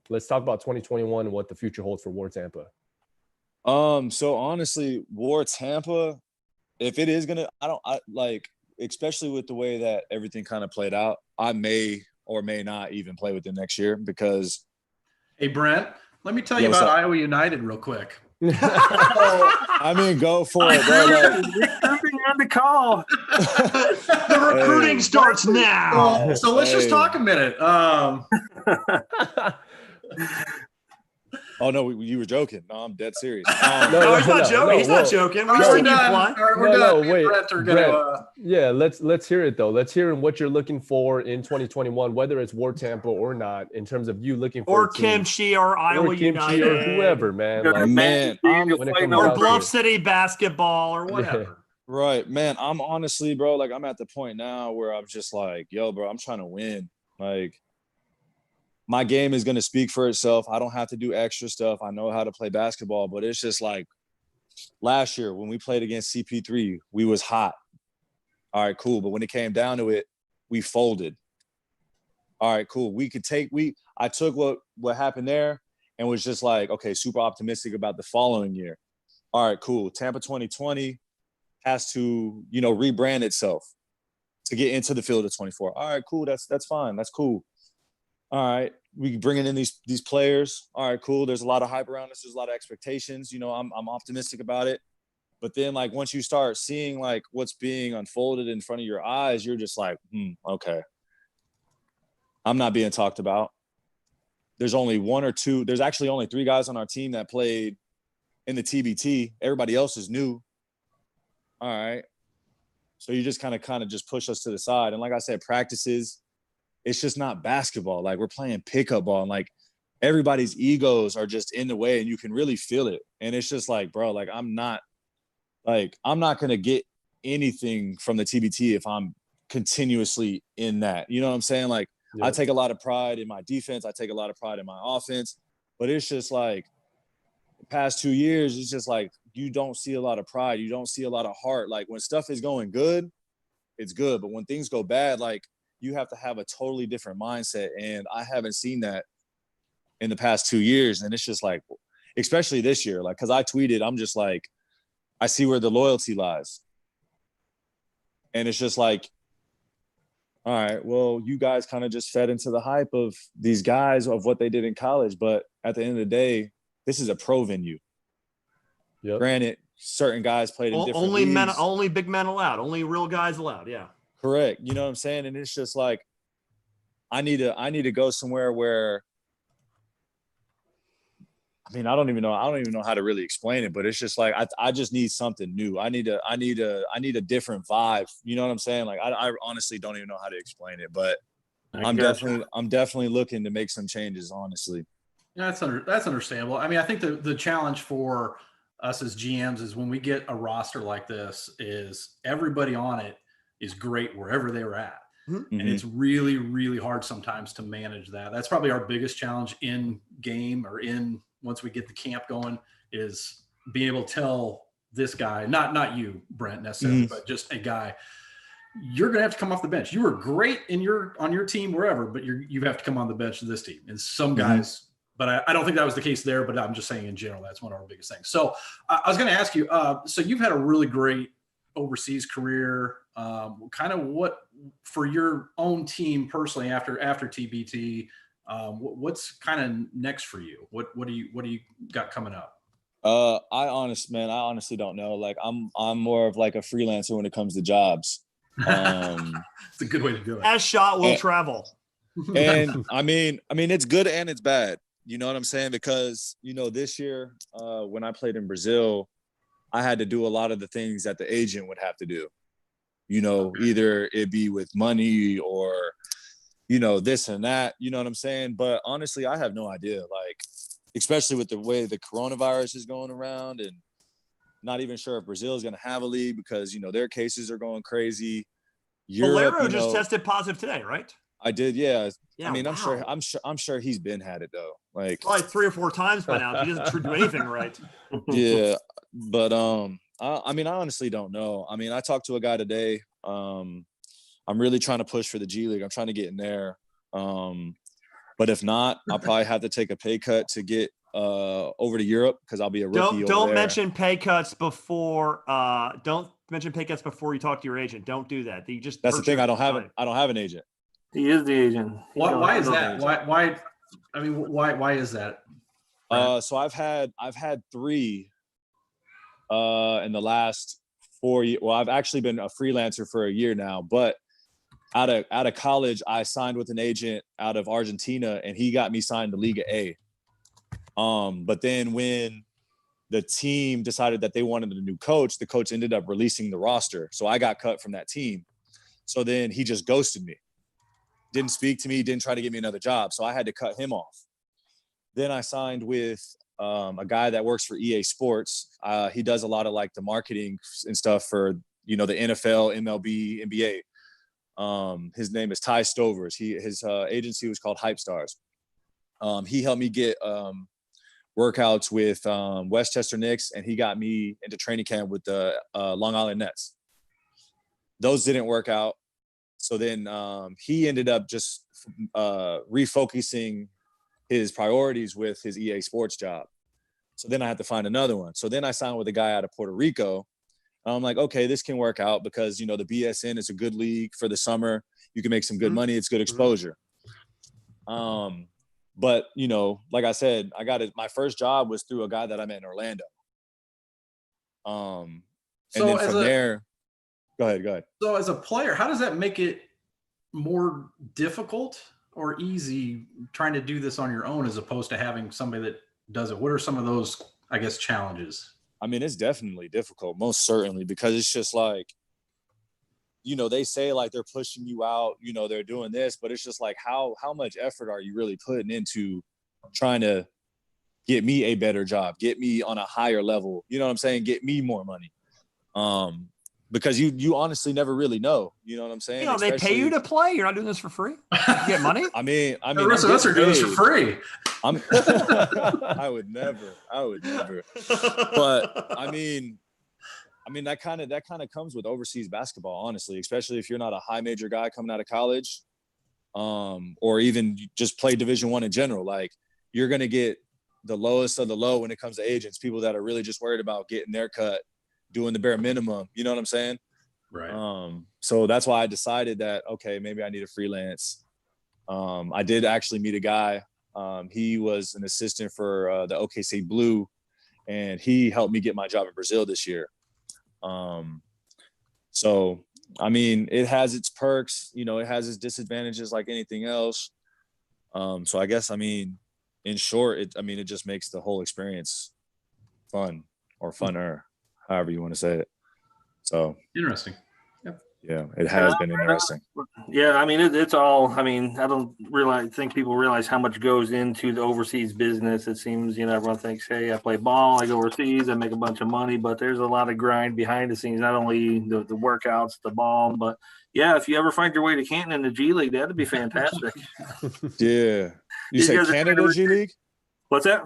Speaker 2: let's talk about 2021 and what the future holds for War Tampa.
Speaker 5: So honestly, War Tampa, if it is gonna, especially with the way that everything kind of played out, I may or may not even play with them next year because.
Speaker 3: Hey, Brent, let me tell you about Iowa United real quick.
Speaker 5: Go for it, bro.
Speaker 4: You're jumping on the call.
Speaker 1: The recruiting starts now.
Speaker 3: So let's just talk a minute.
Speaker 5: Oh no, you were joking. No, I'm dead serious.
Speaker 1: No, he's not joking. He's not joking.
Speaker 3: We're done.
Speaker 2: Wait,
Speaker 3: Brent,
Speaker 2: let's hear it though. Let's hear what you're looking for in 2021, whether it's War Tampa or not, in terms of you looking for
Speaker 1: Kimchi or Iowa United
Speaker 2: or whoever, man.
Speaker 5: Like, man,
Speaker 1: or Bluff City basketball or whatever.
Speaker 2: Yeah.
Speaker 5: Right, man. I'm honestly, bro, like I'm at the point now where I'm just like, yo, bro, I'm trying to win. Like, my game is going to speak for itself. I don't have to do extra stuff. I know how to play basketball, but it's just like last year when we played against CP3, we was hot. All right, cool. But when it came down to it, we folded. All right, cool. I took what happened there and was just like, okay, super optimistic about the following year. All right, cool. Tampa 2020 has to, rebrand itself to get into the field of 24. All right, cool. That's fine. That's cool. All right. we bringing in these players. All right, cool. There's a lot of hype around this. There's a lot of expectations. You know, I'm optimistic about it. But then, like, once you start seeing, like, what's being unfolded in front of your eyes, you're just like, okay. I'm not being talked about. There's only one or two. There's actually only 3 guys on our team that played in the TBT. Everybody else is new. All right. So you just kind of just push us to the side. And like I said, practices, it's just not basketball. Like, we're playing pickup ball, and like everybody's egos are just in the way, and you can really feel it. And it's just like, bro, like I'm not going to get anything from the TBT if I'm continuously in that. You know what I'm saying? Like, I take a lot of pride in my defense. I take a lot of pride in my offense. But it's just like the past 2 years, it's just like you don't see a lot of pride. You don't see a lot of heart. Like, when stuff is going good, it's good. But when things go bad, like, you have to have a totally different mindset. And I haven't seen that in the past 2 years. And it's just like, especially this year, like, because I tweeted, I'm just like, I see where the loyalty lies. And it's just like, all right, well, you guys kind of just fed into the hype of these guys of what they did in college. But at the end of the day, this is a pro venue. Yep. Granted, certain guys played in different leagues.
Speaker 1: Only big men allowed. Only real guys allowed. Yeah.
Speaker 5: Correct. You know what I'm saying? And it's just like, I need to go somewhere where, I mean, I don't even know how to really explain it, but it's just like, I just need something new. I need a different vibe. You know what I'm saying? Like, I honestly don't even know how to explain it, but I'm definitely looking to make some changes, honestly.
Speaker 3: Yeah, that's understandable. I mean, I think the challenge for us as GMs is when we get a roster like this is everybody on it is great wherever they were at. Mm-hmm. And it's really, really hard sometimes to manage that. That's probably our biggest challenge in game or once we get the camp going, is being able to tell this guy, not you, Brent, necessarily, but just a guy, you're going to have to come off the bench. You were great on your team wherever, but you have to come on the bench of this team. And some guys, but I don't think that was the case there, but I'm just saying in general, that's one of our biggest things. So I was going to ask you, so you've had a really great overseas career. Kind of what for your own team personally after TBT, what's kind of next for you? What do you got coming up?
Speaker 5: I honestly don't know. Like, I'm more of like a freelancer when it comes to jobs.
Speaker 3: It's a good way to do it.
Speaker 1: As shot will travel.
Speaker 5: And I mean, it's good and it's bad. You know what I'm saying? Because, you know, this year, when I played in Brazil, I had to do a lot of the things that the agent would have to do. You know, either it be with money or, you know, this and that, you know what I'm saying? But honestly, I have no idea, like, especially with the way the coronavirus is going around, and not even sure if Brazil is going to have a league because, you know, their cases are going crazy.
Speaker 1: Europe, Valero just tested positive today, right?
Speaker 5: I did. Yeah. I mean,
Speaker 1: wow.
Speaker 5: I'm sure he's been had it though. Like,
Speaker 1: probably 3 or 4 times by now. He doesn't do anything right.
Speaker 5: Yeah. But, I mean, I honestly don't know. I mean, I talked to a guy today. I'm really trying to push for the G League. I'm trying to get in there. But if not, I'll probably have to take a pay cut to get over to Europe because I'll be a rookie.
Speaker 1: Don't mention pay cuts before. Don't mention pay cuts before you talk to your agent. Don't do that.
Speaker 5: That's the thing. I don't have an agent.
Speaker 4: He is the agent.
Speaker 3: Why is that? Why? I mean, why is that?
Speaker 5: So I've had 3 in the last 4 years. Well, I've actually been a freelancer for a year now, but out of college, I signed with an agent out of Argentina, and he got me signed to Liga A. But then when the team decided that they wanted a new coach, the coach ended up releasing the roster. So I got cut from that team. So then he just ghosted me. Didn't speak to me, didn't try to get me another job. So I had to cut him off. Then I signed with a guy that works for EA Sports. He does a lot of like the marketing and stuff for, you know, the NFL, MLB, NBA. His name is Ty Stovers. His agency was called Hype Stars. He helped me get workouts with Westchester Knicks, and he got me into training camp with the Long Island Nets. Those didn't work out. So then he ended up just refocusing his priorities with his EA Sports job. So then I had to find another one. So then I signed with a guy out of Puerto Rico. And I'm like, okay, this can work out because, you know, the BSN is a good league for the summer. You can make some good money. It's good exposure. But, you know, like I said, I got it. My first job was through a guy that I met in Orlando. And then from there, go ahead.
Speaker 3: So as a player, how does that make it more difficult or easy trying to do this on your own as opposed to having somebody that does it? What are some of those, I guess, challenges?
Speaker 5: I mean, it's definitely difficult, most certainly, because it's just like, you know, they say like they're pushing you out, you know, they're doing this, but it's just like, how much effort are you really putting into trying to get me a better job, get me on a higher level, you know what I'm saying? Get me more money. Because you honestly never really know, you know what I'm saying?
Speaker 1: You know, they pay you to play. You're not doing this for free. You get money.
Speaker 5: I mean,
Speaker 3: the rest of us are doing this for free.
Speaker 5: I would never. But I mean, that kind of comes with overseas basketball, honestly, especially if you're not a high major guy coming out of college, or even just play Division I in general. Like, you're gonna get the lowest of the low when it comes to agents, people that are really just worried about getting their cut, doing the bare minimum. You know what I'm saying?
Speaker 3: Right.
Speaker 5: So that's why I decided that, okay, maybe I need a freelance. I did actually meet a guy. He was an assistant for the OKC Blue, and he helped me get my job in Brazil this year. So, I mean, it has its perks, you know, it has its disadvantages like anything else. So I guess, I mean, in short, it just makes the whole experience fun or funner, however you want to say it. So
Speaker 3: Interesting. Yep.
Speaker 5: Yeah, it has been interesting.
Speaker 4: Yeah, I mean, it's all, I mean, I don't think people realize how much goes into the overseas business. It seems, you know, everyone thinks, hey, I play ball, I go overseas, I make a bunch of money, but there's a lot of grind behind the scenes, not only the workouts, the ball, but yeah, if you ever find your way to Canton in the G League, that'd be fantastic.
Speaker 5: Yeah. You said Canada G League?
Speaker 4: What's that?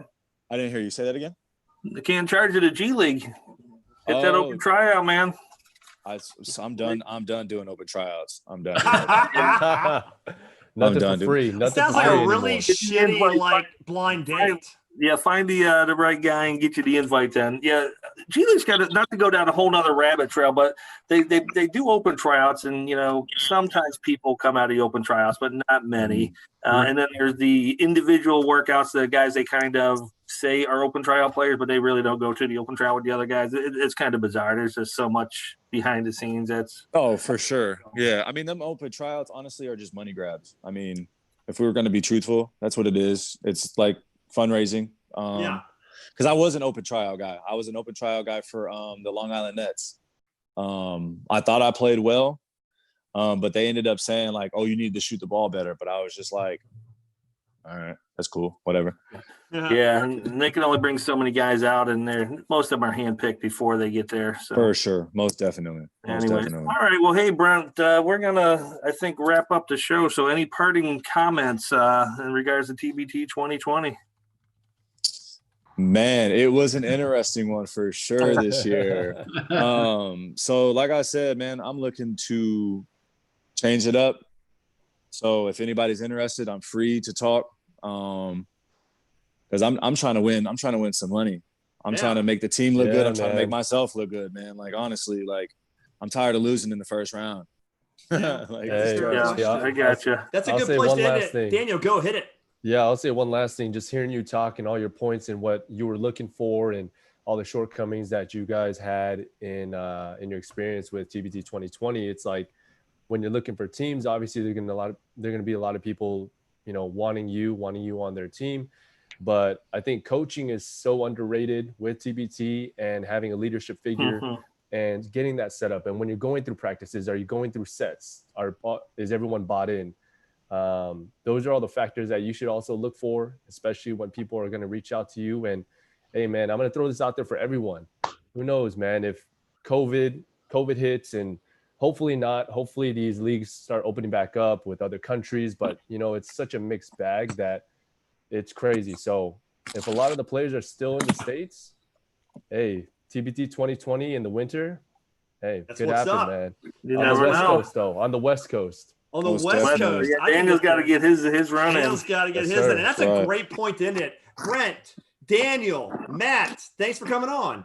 Speaker 5: I didn't hear you say that again.
Speaker 4: They can't charge you the G League. Hit that open tryout, man.
Speaker 5: I'm done. I'm done doing open tryouts. I'm done.
Speaker 2: Nothing for free.
Speaker 1: It sounds like a really shitty, like, blind date.
Speaker 4: Yeah, find the right guy and get you the invite then. Yeah, G League's got not to go down a whole nother rabbit trail, but they do open tryouts, and, you know, sometimes people come out of the open tryouts, but not many. And then there's the individual workouts, the guys they kind of say are open tryout players, but they really don't go to the open tryout with the other guys. It's kind of bizarre. There's just so much behind the scenes.
Speaker 5: For sure. Yeah, I mean, them open tryouts honestly are just money grabs. I mean, if we were going to be truthful, that's what it is. It's like fundraising. Because I was an open tryout guy. I was an open tryout guy for the Long Island Nets. I thought I played well, but they ended up saying like, "Oh, you need to shoot the ball better." But I was just like, "All right, that's cool, whatever."
Speaker 4: Yeah, and they can only bring so many guys out, and most of them are handpicked before they get there. So.
Speaker 5: For sure, most definitely.
Speaker 4: Anyway, all right. Well, hey, Brent, we're gonna, I think, wrap up the show. So, any parting comments in regards to TBT 2020?
Speaker 5: Man, it was an interesting one for sure this year. So like I said, man, I'm looking to change it up. So if anybody's interested, I'm free to talk. Because I'm trying to win. I'm trying to win some money. I'm trying to make the team look good. I'm trying to make myself look good, man. Like, honestly, like, I'm tired of losing in the first round.
Speaker 4: I gotcha.
Speaker 1: That's a good place to end it. Daniel, go hit it.
Speaker 2: Yeah, I'll say one last thing. Just hearing you talk and all your points and what you were looking for and all the shortcomings that you guys had in your experience with TBT 2020. It's like when you're looking for teams, obviously they're going to be a lot of people, you know, wanting you on their team. But I think coaching is so underrated with TBT and having a leadership figure and getting that set up. And when you're going through practices, are you going through sets? Is everyone bought in? Those are all the factors that you should also look for, especially when people are going to reach out to you. And hey, man, I'm going to throw this out there for everyone. Who knows, man, if COVID hits, and hopefully these leagues start opening back up with other countries. But, you know, it's such a mixed bag that it's crazy. So if a lot of the players are still in the States, hey, TBT 2020 in the winter, hey, it could happen, man. On the West Coast.
Speaker 1: On the West Coast.
Speaker 4: Yeah, Daniel's got to get his run in.
Speaker 1: Daniel's got to get his in. And that's a great point to end it. Brent, Daniel, Matt, thanks for coming on.